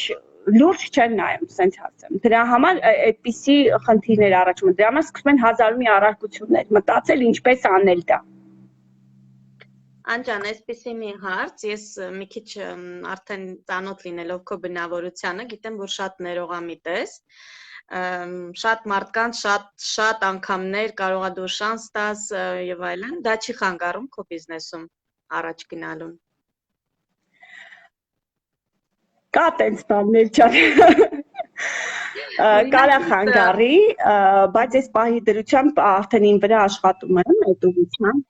լուրջ չեն նայում, սենց ասեմ։ Դրա համար այդպիսի խնդիրներ առաջում են։ Դրա համար սկսում են հազար մի առարկություններ մտածել ինչպես անել դա։ Անջան, այսպեսի մի հարց, ես մի քիչ արդեն ծանոթ լինելով քո բնավորությանը, գիտեմ, որ շատ ներողամիտ ես, շատ մարդկանց, շատ անգամներ կարող է դու շանս տաս եւ այլն, դա չի խանգարում քո բիզնեսում առաջ գնալուն։ Կա տենց բաներ ջան։ Կարա խանգարի, բայց այս պահի դրությամբ արդեն իմ վրա աշխատում եմ այդ ուղղությամբ։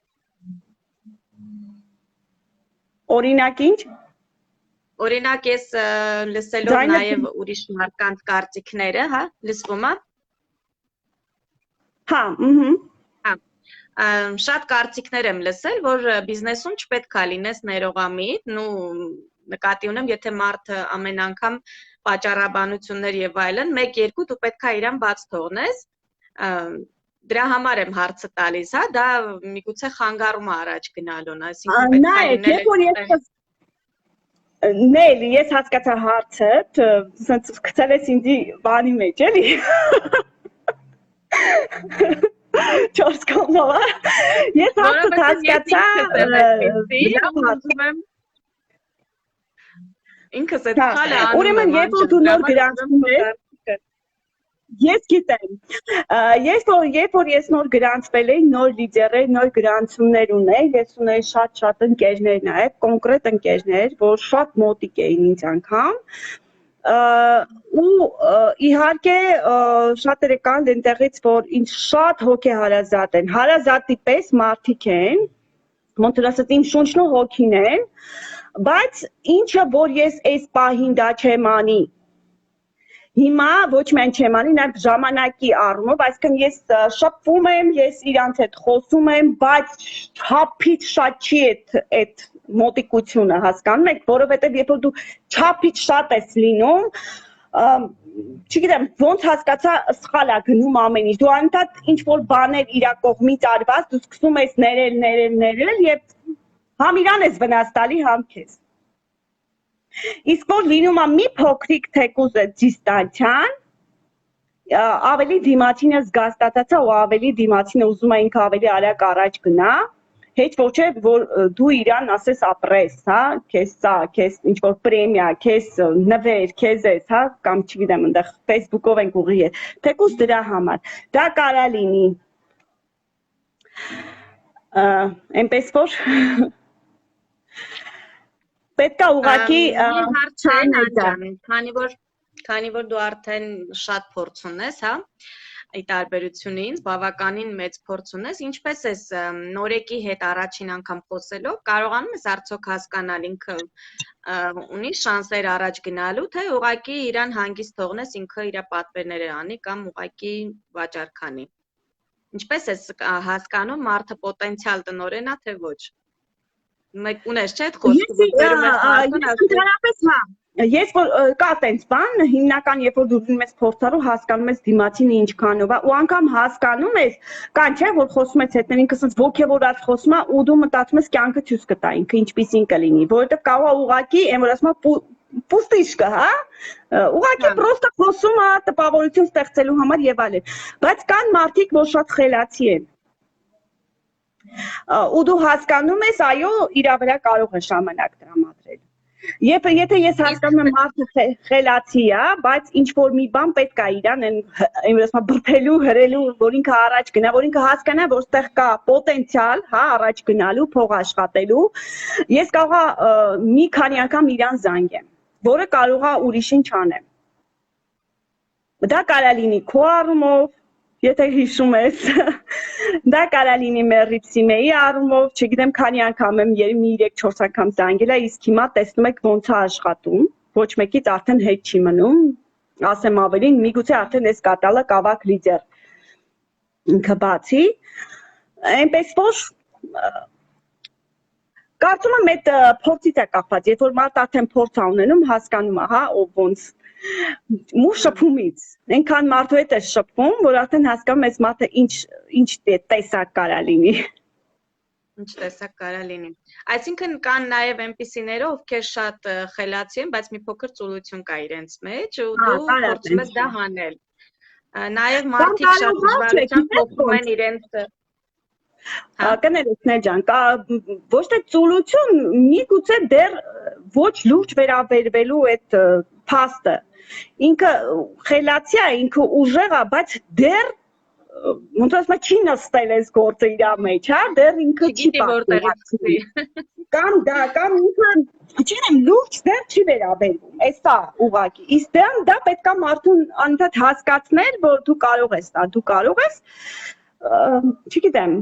Օրինակ ինչ։ Օրինակ ես լսելով նաև ուրիշ մարդկանց կարծիքները, հա, լսվում է։ Հա, շատ կարծիքներ եմ լսել, որ բիզնեսում չպետք է լինես ներողամիտ, նու նկատի ունեմ, եթե մարդը ամեն անգամ պատճառաբանություններ եւ այլն, 1-2 դու պետք է իրան բաց թողնես։ Դրա համար եմ հարցը տալիս, հա, դա միգուցե խանգարում է առաջ գնալուն, այսինքն պետք է Նել, ես հասկացա հարցդ, սենց գցել ես ինձի բանի մեջ, էլի։ 4 կողմով, ես հարցդ հասկացա, ինքս այդ խալը անում եմ, ուրեմն երբ որ դու նոր գրանցում ես, ես գիտեմ, երբ որ ես նոր գրանցվել էի, նոր լիդերներ, նոր գրանցումներ ունեի, ես ունեի շատ ընկերներ նաև, կոնկրետ ընկերներ, որ շատ մոտիկ էին ինձ անգամ, ու իհարկե շատերը կան դենտեղից, որ ինձ շատ հոգեհարազատ են, հարազատի պես մարդիկ են, ոնց որ ասած իմ շունչն ու հոգին են, բայց ինչը որ ես այս պահին դա չեմ անի, հիմա ոչ միայն չեմ անի, նաև ժամանակի առումով, այսինքն ես շփվում եմ, ես իրանց հետ խոսում եմ, բայց չափից շատ չի այդ մոտիկությունը, հասկանում եք, որովհետև երբ որ դու չափից շատ ես լինում, չգիտեմ, ոնց հասկացա սխալ է գնում ամեն ինչ, դու անընդհատ ինչ որ բաներ իրա կողմից արված, դու սկսում ես ներել եւ համ իրան ես վնաս տալի, համ քեզ։ Իսկ որ լինում է մի փոքրիկ թեկուզ դիստանցիան, ավելի դիմացինը զգաստացածա ու ավելի դիմացինը ուզում է ինքը ավելի արագ առաջ գնա, Heç ոչ է, որ դու իրան ասես ապրես, հա, քեզ սա, քեզ ինչ որ պրեմիա, քեզ նվեր, քեզ էս, հա, կամ չգիտեմ, այնտեղ Facebook-ով ենք ուղի է։ Թեկուզ դրա համար։ Դա կարա լինի։ Այնպես որ պետք է ուղղակի Մի հարց է չանել դա։ Նանջան, քանի որ դու արդեն շատ փորձ ունես, հա, ի տարբերություն ինձ, բավականին մեծ փորձ ունես, ինչպես ես Նորեկի հետ առաջին անգամ խոսելով կարողանում ես արդյոք հասկանալ ինքը ունի շանսեր առաջ գնալու, թե ուղղակի իրան հանգիստ թողնես ինքը իր պատվերները անի կամ ուղղակի վաճառ քանի։ Ինչպես ես հասկանում մարդը պոտենցիալ տնօրեն է, թե ոչ։ Մեկ ունես չէ՞ այդ խոսքը, որ բերում ես մարդուն, Ընդհանրապես հա, ես որ կա տենց բան, հիմնական երբ որ դու դնում ես փորձառու, հասկանում ես դիմացինը ինչքանով է, ու անգամ հասկանում ես, կան չէ՞ որ խոսում ես հետներ ինքը ասես ոգևորած խոսում է, ու դու մտածում ես կյանքը ցույց կտա ինքը ինչպիսին կլինի, որովհետև կարող է ուղղակի, այն որ ասում է պուստիշկա, հա, ուղղակի պրոստը խոսում է տպավորություն ստեղծելու համար եւ այլն, բայց կան մարդիկ, որ շատ խելացի են։ Ու դու հասկանում ես, այո, իր վրա կարող է ժամանակ տրամադրել։ Եթե ես հասկանում եմ մարդը խելացի է, բայց ինչ որ մի բան պետք է իրան այն ասում բրբելու, հրելու, որ ինքը առաջ գնա, որ ինքը հասկանա, որ ստեղ կա պոտենցիալ, հա, առաջ գնալու, փող աշխատելու, ես կարող եմ մի քանի անգամ իրան զանգեմ, որը կարող է ուրիշին չանեմ։ Դա կարա լինի քո առումով, եթե հիշում ես, դա կարա լինի Մերրիփ Սիմեի առումով, չգիտեմ քանի անգամ եմ 3-4 անգամ զանգել է, իսկ հիմա տեսնում եք ոնց է աշխատում, ոչ մեկից արդեն հետ չի մնում, ասեմ ավելին, միգուցե արդեն այս կատալը կավակ լիդեր ինքը բացի, այնպես որ կարծում եմ այդ փորձից է կախված, երբ որ մարդ արդեն փորձ է ունենում, հասկանում է, հա, ով ոնց ու շփումից, այնքան մարդու հետ է շփվում, որ արդեն հասկանում ես մարդը ինչ տեսակ կարա լինի։ Ինչ տեսակ կարա լինի։ Այսինքն կան նաև այնպիսիները, ովքեր շատ խելացի են, բայց մի փոքր ծուլություն կա իրենց մեջ, ու դու փորձում ես դա հանել։ Նաև մարդիկ շատ դժվարությամբ փոխում են իրենց Կներեք Նեջան, ոչ թե ծուլություն, միգուցե դեռ ոչ լուրջ վերաբերվելու այդ փաստը։ Ինքը խելացի է, ինքը ուժեղ է, բայց դեռ ոնց ասում չի նստել այս գործը իր մեջ, հա, դեռ ինքը չի պատկերացնի։ Կամ ինքը, չգիտեմ, լուրջ դեռ չի վերաբերվում, էսա ուղղակի։ Իսկ դա պետք է մարդուն անընդհատ հասկացնել, որ դու կարող ես, չգիտեմ,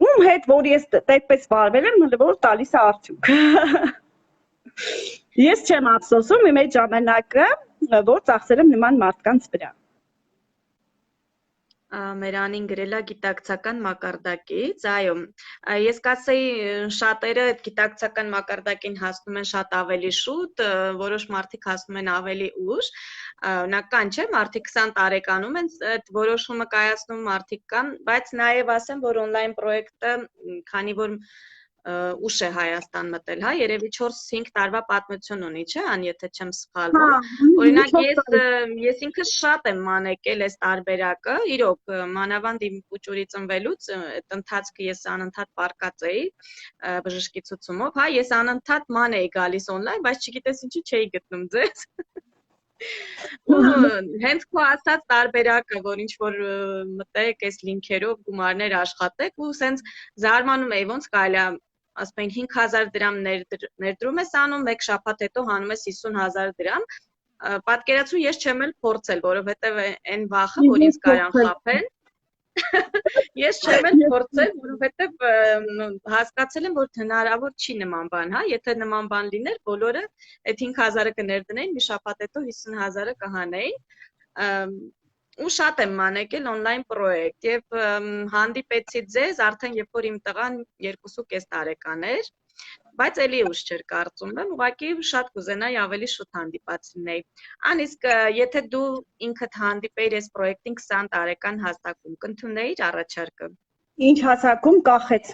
ում հետ որ ես այդպես վարվել եմ, որ տալիս է արդյունք։ Ես չեմ ափսոսում իմ այդ ժամանակը, որ ծախսել եմ նման մարդկանց վրա։ Մերանին գրել է գիտակցական մակարդակից, այո, ես կասեի շատերը այդ գիտակցական մակարդակին հասնում են շատ ավելի շուտ, որոշ մարդիկ հասնում են ավելի ուշ, նական չէ, մարդիկ 20 տարեկանում են այդ որոշումը կայացնում մարդիկ կան, բայց նաև ասեմ, որ on-line պրոյեկտը, քանի որ ուշ է Հայաստան մտել, հա, երևի 4-5 տարվա պատմություն ունի, չէ, ան եթե չեմ սխալվում։ Օրինակ ես ինքս շատ եմ մանեկել այս տարբերակը, իրոք մանավանդ իմ փուճուրի ծնվելուց այդ ընթացքը ես անընդհատ պարկած էի բժշկի ցուցումով, հա, ես անընդհատ ման էի գալիս on-line, բայց չգիտես ինչի չէի գտնում ձեզ։ Ու հենց քո ասած տարբերակը, որ ինչ որ մտեք այս լինքերով գումարներ աշխատեք ու սենց զարմանում էի ոնց կարելի է ասում են 5000 դրամ ներդրում ես անում, մեկ շաբաթ հետո հանում ես 50000 դրամ, պատկերացու ես չեմ էլ փորձել, որովհետև այն վախը, որ ինձ կարան խաբեն, ես չեմ էլ փորձել, որովհետև հասկացել եմ, որ հնարավոր չի նման բան, հա, եթե նման բան լիներ, բոլորը այդ 5000-ը կներդնեին, մի շաբաթ հետո 50000-ը կհանեին, ու շատ եմ մանեկել on-line պրոյեկտ եւ հանդիպեցի ձեզ արդեն երբ որ իմ տղան 2.5 տարեկան էր, բայց էլի ուշ չէր կարծում եմ, ուղղակի շատ կուզենայի ավելի շուտ հանդիպած լինեի։ Ան իսկ եթե դու ինքդ հանդիպեիր այս պրոյեկտին 20 տարեկան հասակում, կընդունեիր առաջարկը։ Ինչ հասակում կախեց։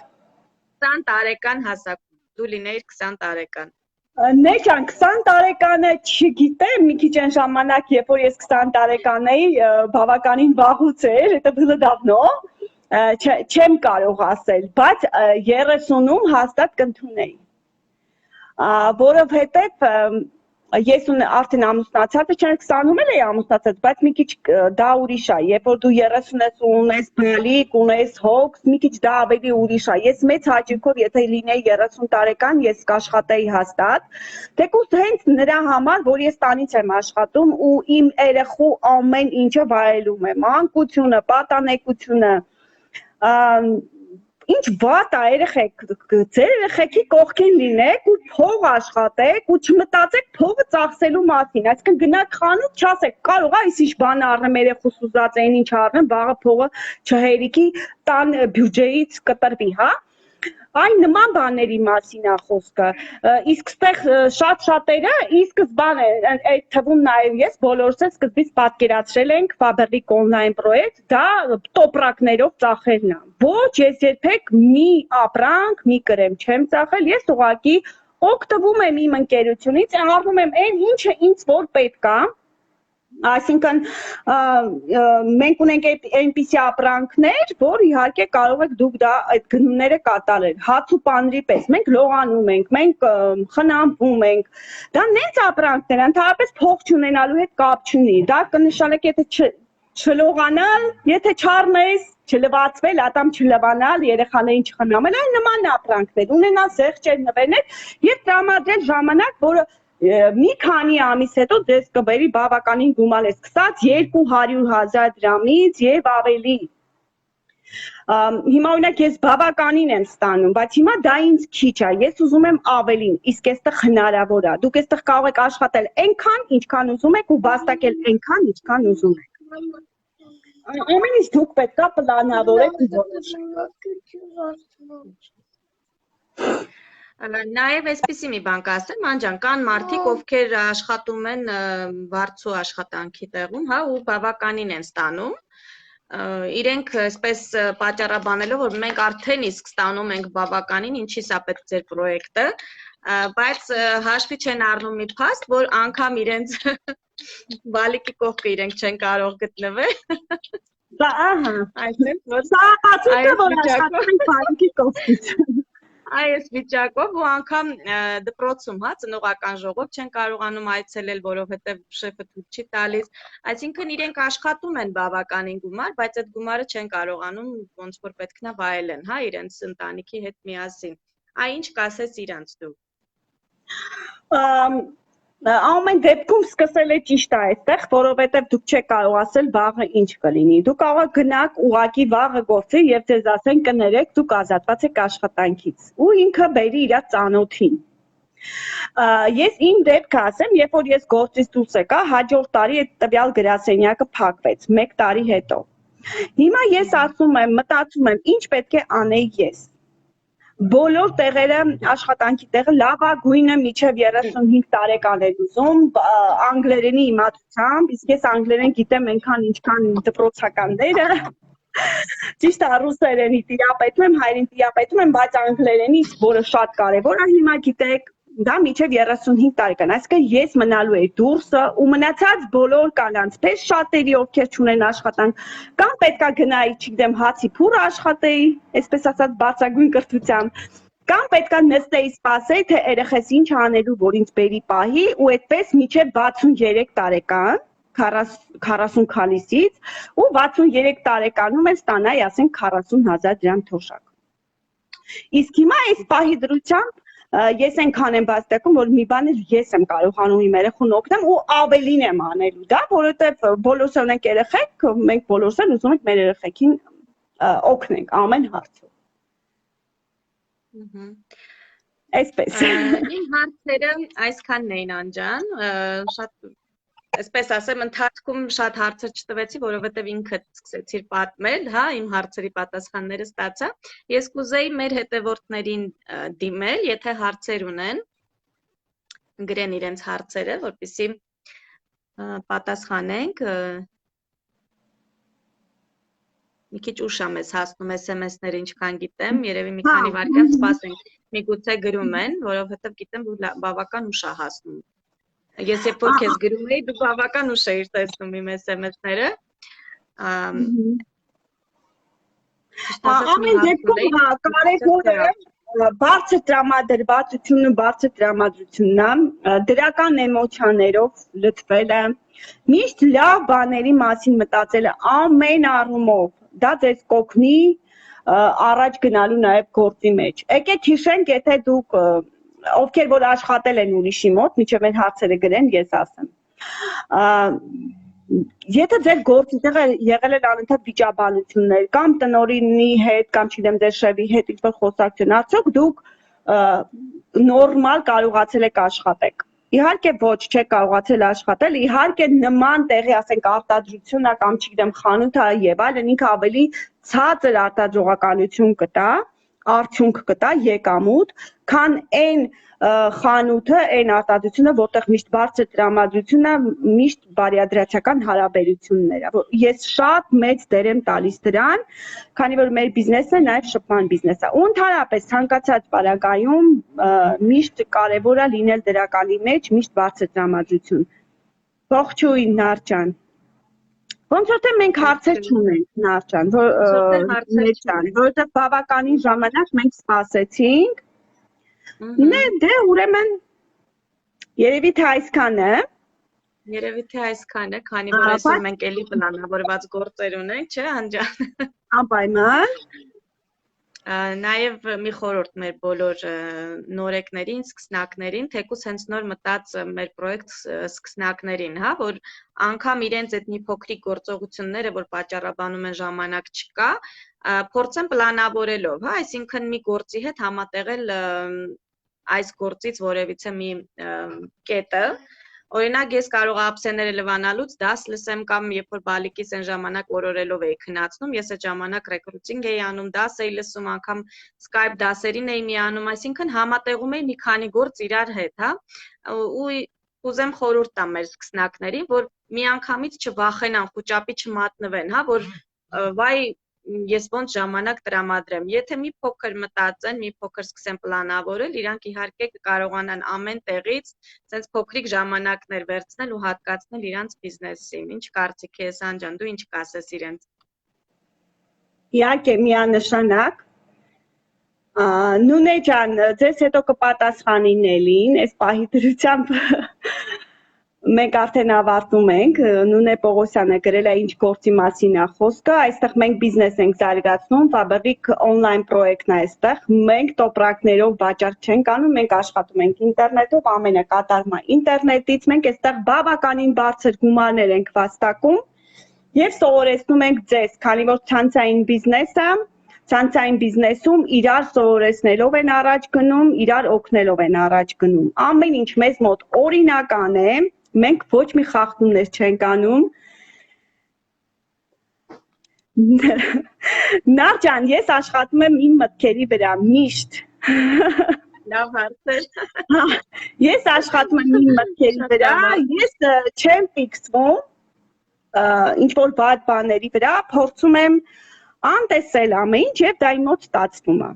20 տարեկան հասակում, դու լինեիր 20 տարեկան։ Նեջան 20 տարեկանը չգիտեմ, մի քիչ այն ժամանակ, երբ որ ես 20 տարեկան էի, բավականին վաղուց էր, это было давно, չեմ կարող ասել, բայց 30-ում հաստատ կընդունեի, որովհետև Ես արդեն ամուսնացած չեմ 20-ում էի ամուսնացած, բայց մի քիչ դա ուրիշ է, երբ որ դու 30 ունես բալիկ, ունես հոգս, մի քիչ դա ավելի ուրիշ է։ Ես մեծ հաճույքով, եթե լինեի 30 տարեկան, ես կաշխատեի հաստատ, թեկուզ հենց նրա համար, որ ես տանից եմ աշխատում ու իմ երեխու ամեն ինչը վայելում եմ, անկությունը, պատանեկությունը, ինչ վատ է երեխեք, ձեր երեխեքի կողքին լինեք ու փող աշխատեք ու չմտածեք փողը ծախսելու մասին, այսինքն գնաք խանութ, չասեք, կարող է ինչ բան առնեմ երեխուս ուզած այն ինչ առնեմ, վաղը փողը չհերիքի տան բյուջեից կտրվի, հա։ Այն նման բաների մասին է խոսքը, իսկ ստեղ շատ-շատերը ի սկզբանե այդ թվում նաև ես բոլորս էլ սկզբից պատկերացրել ենք Fabric online պրոյեկտ, դա տոպրակներով ծախելն է։ Ոչ, ես երբեք մի ապրանք, մի կրեմ չեմ ծախել, ես ուղղակի օգտվում եմ իմ ընկերությունից, առնում եմ այն ինչը ինձ որ պետք է։ Այսինքն մենք ունենք այնպիսի ապրանքներ, որ իհարկե կարող եք դուք դա այդ գնումները կատարել, հաց ու պանրի պես, մենք լողանում ենք, մենք խնամվում ենք, դա նենց ապրանքներ, ընդհանրապես փող չունենալու հետ կապ չունի, դա կնշանակի եթե չլողանալ, եթե չառնես, չլվացվել, ատամ չլվանալ, երեխաներին չխնամել, այն նման ապրանքներ, ունենալ զեղչեր, նվերներ եւ տրամադրել ժամանակ, որը մի քանի ամիս հետո ձեզ կբերի բավականին գումար է սկսած 200,000 դրամից եւ ավելի։ Հիմա օրինակ ես բավականին եմ ստանում, բայց հիմա դա ինձ քիչ է, ես ուզում եմ ավելին, իսկ այստեղ հնարավոր է։ Դուք այստեղ կարող եք աշխատել այնքան, ինչքան ուզում եք ու վաստակել այնքան, ինչքան ուզում եք։ Ամեն ինչ դուք պետք է պլանավորեք ու որոշեք։ Նաև այսպիսի մի բան կասեմ, անջան, կան մարդիկ, ովքեր աշխատում են վարձու աշխատանքի տեղում, հա, ու բավականին են ստանում, իրենք այսպես պատճառաբանելով, որ մենք արդեն իսկ ստանում ենք բավականին, ինչի սա պետք ձեր պրոյեկտը, բայց հաշվի չեն առնում մի փաստ, որ անգամ իրենց բալիկի կողքը իրենք չեն կարող գտնվել։ Դա ահա, այսպես որ սա ապացույց է, որ աշխատում ենք բալիկի կողքից։ Այս վիճակով ու անգամ դպրոցում, հա, ծնողական ժողով չեն կարողանում այցելել, որովհետև շեֆը թույլ չի տալիս, այսինքն իրենք աշխատում են բավականին գումար, բայց այդ գումարը չեն կարողանում ոնց որ պետքնա վայելեն, հա, իրենց ընտանիքի հետ միասին։ Այ ինչ կասես իրանց դու։ Ամեն դեպքում սկսել է ճիշտ է այստեղ, որովհետև դուք չեք կարող ասել վաղը ինչ կլինի։ Դուք կարող եք գնաք ուղակի վաղը գործի եւ ձեզ ասեն կներեք, դուք ազատված եք աշխատանքից։ Ու ինքը բերի իր ծանոթին։ Ես իմ դեպքը ասեմ, երբ որ ես գործից դուրս եկա, հաջորդ տարի այդ տվյալ գրասենյակը փակվեց, 1 տարի հետո։ Հիմա ես ասում եմ, մտածում եմ, ինչ պետք է անեի ես։ Բոլոր տեղերը աշխատանքի տեղը լավագույնը միջև 35 տարեկան են ուզում, անգլերենի իմացությամբ, իսկ ես անգլերեն գիտեմ այնքան ինչքան դպրոցականները, ճիշտ է ռուսերենի տիրապետում եմ, հայերեն տիրապետում եմ, բայց անգլերենի, որը շատ կարևոր է, հիմա գիտեք, դա միջև 35 տարեկան, այսինքն ես մնալու էի դուրսը ու մնացած բոլոր կանանց պես շատերի ովքեր չունեն աշխատանք, կամ պետքա գնայի, չգիտեմ, հացի փուր աշխատեի, այսպես ասած բացագույն կրթությամբ, կամ պետքա նստեի սպասեի, թե երեխես ինչ անելու, որ ինձ բերի պահի ու այդպես միջև 63 տարեկան 40 քանիսից ու 63 տարեկանում էլ ստանայի, ասենք 40,000 դրամ թոշակ։ Իսկ հիմա այս պահի դրությամբ ես այնքան եմ վաստակում, որ մի բան ես եմ կարողանում իմ երեխուն օգնեմ ու ավելին եմ անելու դա, որովհետև բոլորս ունենք երեխեք, մենք բոլորս էլ ուզում ենք մեր երեխեքին օգնենք ամեն հարցով։ Այսպես։ Իմ հարցերը այսքանն էին անջան, շատ այսպես ասեմ, ընթացքում շատ հարցեր չտվեցի, որովհետև ինքդ սկսեցիր պատմել, հա, իմ հարցերի պատասխանները ստացա։ Ես կուզեի մեր հետևորդներին դիմել, եթե հարցեր ունեն, գրեն իրենց հարցերը, որպեսզի պատասխանենք։ Մի քիչ ուշ է մեզ հասնում SMS-ները, ինչքան գիտեմ, երևի մի քանի վայրկյան սպասենք, միգուցե գրում են, որովհետև գիտեմ, որ բավական ուշ է հասնում։ Ես երբ որ քեզ գրում էի, դու բավական ուշ էիր տեսնում իմ SMS-ները։ Ամեն դեպքում կարևորը բարձր տրամադրվածությունը, բարձր տրամադրությունն է, դրական էմոցիաներով լցվելը, միշտ լավ բաների մասին մտածելը ամեն առումով, դա ձեզ կօգնի առաջ գնալու նաև գործի մեջ։ Եկեք հիշենք, եթե դուք ովքեր որ աշխատել են ուրիշի մոտ, միջև մեր հարցերը գրեն, ես ասեմ։ Եթե ձեր գործի տեղը եղել են անընդհատ վիճաբանություններ կամ տնօրինի հետ կամ չգիտեմ ձեր շեֆի հետ ինչ-որ խոսակցություն, արդյոք դուք նորմալ կարողացել եք աշխատեք։ Իհարկե ոչ, չեք կարողացել աշխատել, իհարկե նման տեղի, ասենք արտադրությունն է կամ չգիտեմ խանութը եւ այլն, ինքը ավելի ցածր արտադրողականություն կտա, արդյունք կտա եկամուտ, քան այն խանութը, այն արտադրությունը, որտեղ միշտ բարձր տրամադրությունն է, միշտ բարիադրացիական հարաբերություններ է։ Ես շատ մեծ դեր եմ տալիս դրան, քանի որ մեր բիզնեսը նաև շփման բիզնես է։ Ու ընդհանրապես ցանկացած պարագայում միշտ կարևոր է լինել դրականի մեջ, միշտ բարձր տրամադրություն։ Ողջույն Նարճան։ Ոնց որ թե մենք հարցեր չունենք Նարճան, որովհետև բավականին ժամանակ մենք սպասեցինք։ Դե ուրեմն երևի թե այսքան է։ Երևի թե այսքան է, քանի որ այսօր մենք էլի պլանավորված գործեր ունենք, չէ՞ Անջան։ Անպայման։ Նաև մի խորհուրդ մեր բոլոր նորեկներին, սկսնակներին, թեկուզ հենց նոր մտած մեր պրոյեկտ սկսնակներին, հա, որ անգամ իրենց այդ մի փոքրիկ գործողությունները, որ պատճառաբանում են ժամանակ չկա, փորձեն պլանավորելով, հա, այսինքն մի գործի հետ համատեղել այս գործից որևիցե մի կետը, օրինակ ես կարող ափսեները լվանալուց դաս լսեմ կամ երբ որ բալիկիս այն ժամանակ օրորելով էի քնացնում, ես այդ ժամանակ ռեկրուտինգ էի անում, դաս էի լսում, անգամ Skype դասերին էի միանում, այսինքն համատեղում էի մի քանի գործ իրար հետ, հա, ու ուզեմ խորհուրդ տամ մեր սկսնակներին, որ միանգամից չվախենան, խուճապի չմատնվեն, հա, որ վայ ես ոնց ժամանակ տրամադրեմ։ Եթե մի փոքր մտածեն, մի փոքր սկսեն պլանավորել, իրանք իհարկե կարողանան ամեն տեղից sense փոքրիկ ժամանակներ վերցնել ու հատկացնել իրանց բիզնեսին։ Ինչ կարծիք ես Անջան, դու ինչ կասես իրենց։ Իհարկե միանշանակ Նունե ջան, ձեզ հետո կպատասխանի Նելին, այս պահի դրությամբ մենք արդեն ավարտում ենք, Նունե Պողոսյանը գրել է ինչ գործի մասին է խոսքը, այստեղ մենք բիզնես ենք զարգացնում, Fabric on-line պրոյեկտն է այստեղ, մենք տոպրակներով վաճառք չենք անում, մենք աշխատում ենք ինտերնետով, ամենը կատարվում է ինտերնետից, մենք այստեղ բավականին բարձր գումարներ ենք վաստակում եւ սովորեցնում ենք ձեզ, քանի որ ցանցային բիզնեսում իրար սովորեցնելով են առաջ գնում, իրար օգնելով են առաջ գնում։ Ամեն ինչ մեզ մոտ օրինական է, մենք ոչ մի խախտումներ չենք անում։ Նարճան, ես աշխատում եմ իմ մտքերի վրա միշտ։ Լավ հարց է։ Ես աշխատում եմ իմ մտքերի վրա, ես չեմ ֆիքսվում ինչ որ բադ բաների վրա, փորձում եմ անտեսել ամեն ինչ եւ դա իմ մոտ ստացվում է։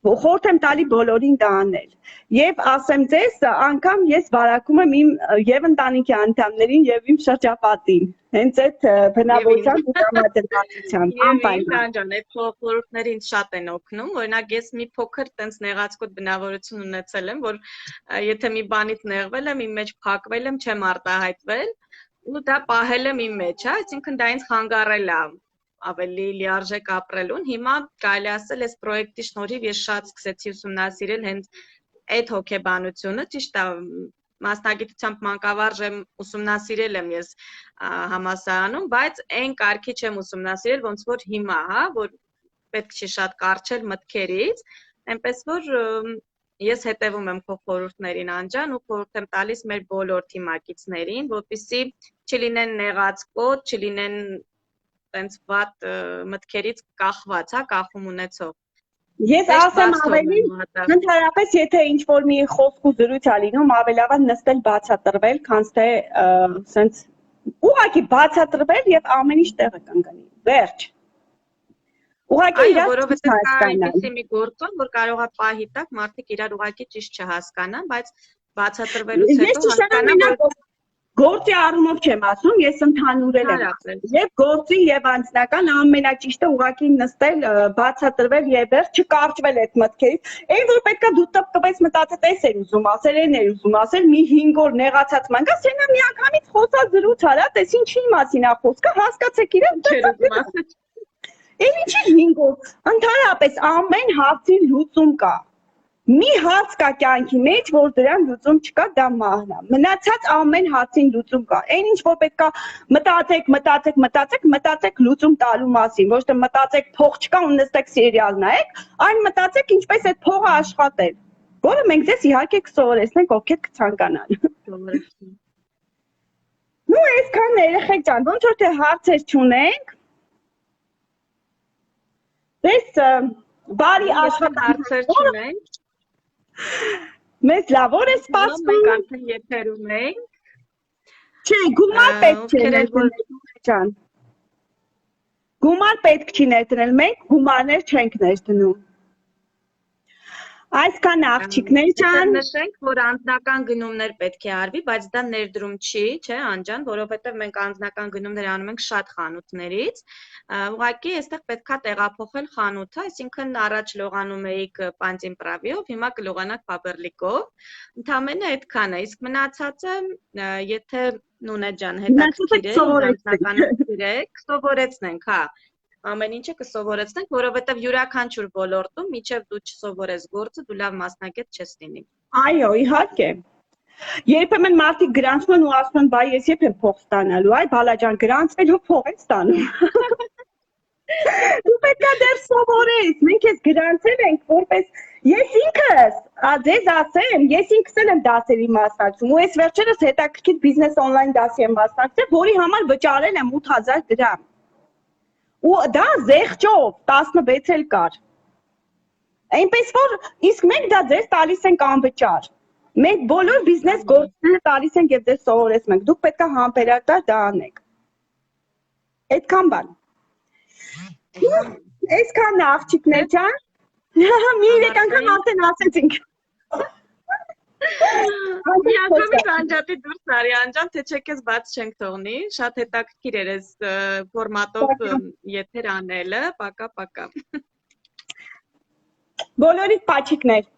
Խորհուրդ եմ տալի բոլորին դա անել։ Եվ ասեմ ձեզ, անգամ ես վարակում եմ իմ եւ ընտանիքի անդամներին եւ իմ շրջապատին։ Հենց այդ բնավորության ու տրամադրվածությամբ անպայման։ Անջան, այդ խորհուրդները ինձ շատ են օգնում։ Օրինակ ես մի փոքր տենց նեղացկոտ բնավորություն ունեցել եմ, որ եթե մի բանից նեղվել եմ, իմ մեջ փակվել եմ, չեմ արտահայտվել, ու դա պահել եմ իմ մեջ, հա, այսինքն դա ինձ խանգարել է ավելի լիարժեք ապրելուն։ Հիմա կարելի ասել այս պրոյեկտի շնորհիվ ես շատ սկսեցի ուսումնասիրել հենց այդ հոգեբանությունը, ճիշտ է, մասնագիտությամբ մանկավարժ եմ, ուսումնասիրել եմ ես համալսարանում, բայց այն կարգի չեմ ուսումնասիրել, ոնց որ հիմա, հա, որ պետք չի շատ կարճել մտքերից, այնպես որ ես հետևում եմ քո խորհուրդներին Անջան ու խորհուրդ եմ տալիս մեր բոլոր թիմակիցներին, որպեսզի չլինեն նեղացկոտ, չլինեն տենց վատ մտքերից կախված, հա, կախում ունեցող։ Ես ասեմ ավելի, ընդհանրապես եթե ինչ-որ մի խոսք ու զրույց է լինում, ավելի լավ է նստել բացատրվել, քան թե սենց ուղղակի բացատրվել եւ ամեն ինչ տեղը կընկնի։ Վերջ։ Ուղղակի իրար որովհետեւ այնպեսի մի գործ է, որ կարող է պահի տակ մարդիկ իրար ուղղակի ճիշտ չհասկանան, բայց բացատրվելուց հետո հասկանան, որ Գործի առումով չեմ ասում, ես ընդհանուրել եմ ասում։ Եվ գործի եւ անձնական ամենաճիշտը ուղղակի նստել, բացատրվել եւ չկարճվել այդ մտքերից։ Այն որ պետքա դու տպտվես մտածես, էս էր ուզում ասել, այն էր ուզում ասել, մի 5 օր նեղացած մանկա, սենա միանգամից խոսա զրույց արա, տես ինչի մասին է խոսքը, հասկացեք իրեն, Չէր ուզում ասել։ Եվ ինչի 5 օր, ընդհանրապես ամեն հարցի լուծում կա։ Մի հարց կա կյանքի մեջ, որ դրան լուծում չկա, դա մահն է։ Մնացած ամեն հարցին լուծում կա։ Այն ինչ որ պետքա մտածեք լուծում տալու մասին, ոչ թե մտածեք փող չկա ու նստեք սերիալ նայեք, այլ մտածեք ինչպես այդ փողը աշխատել։ Որը մենք ձեզ իհարկե կսովորեցնենք, ովքեր կցանկանան։ Ну, այսքան երեխեք ջան, ոնց որ թե հարցեր չունենք։ Դες բարի աշխատանք չունենք։ Մեզ լավ օր է սպասում։ Մենք արդեն եթերում ենք։ Չէ, գումար պետք չի ներդնել ջան։ Գումար պետք չի ներդնել, մենք գումարներ չենք ներդնում։ Այսքան աղջիկներ ջան։ Նշենք, որ անձնական գնումներ պետք է արվի, բայց դա ներդրում չի, չէ, Անջան, որովհետև մենք անձնական գնումներ անում ենք շատ խանութներից։ Ուղղակի այստեղ պետքա տեղափոխել խանութը, այսինքն առաջ լողանում էիք Պանտիմպրավիով, հիմա կլողանաք Փաբերլիկով։ Ընդամենը այդքան է, իսկ մնացածը, եթե Նունե ջան հետաքրքիր է, անձնականը սիրեք, սովորեցնենք, հա։ Ամեն ինչը կսովորեցնենք, որովհետև յուրաքանչյուր ոլորտում միջև դու չսովորես գործը, դու լավ մասնագետ չես լինի։ Այո, իհարկե։ Երբեմն մարդիկ գրանցում են ու ասում են, բայ ես երբ եմ փող ստանալու, այ բալաջան գրանցվել ու փող ես ստանում։ Դու պետք է դեռ սովորես, մենք ես գրանցել ենք, որպես ես ինքս, ձեզ ասեմ, ես ինքս եմ դասերի մասնակցում, ու ես վերջերս հետաքրքիր բիզնես օնլայն դասի եմ մասնակցել, որի համար վճարել եմ 8000 դրամ։ Ու դա զեղչով 16 էլ կար։ Այնպես որ իսկ մենք դա ձեզ տալիս ենք անվճար։ Մենք բոլոր բիզնես գործերը տալիս ենք եւ ձեզ սովորեցնում ենք։ Դուք պետք է համբերատար դա անեք։ Այդքան բան։ Այսքան աղջիկներ ջան։ Մի 3 անգամ արդեն ասեցինք։ Միանգամից անջատի դուրս արի, Անջան, թե չէ քեզ բաց չենք թողնի, շատ հետաքրքիր էր այս ֆորմատով եթեր անելը, պակա։ Բոլորիդ պաչիկներ։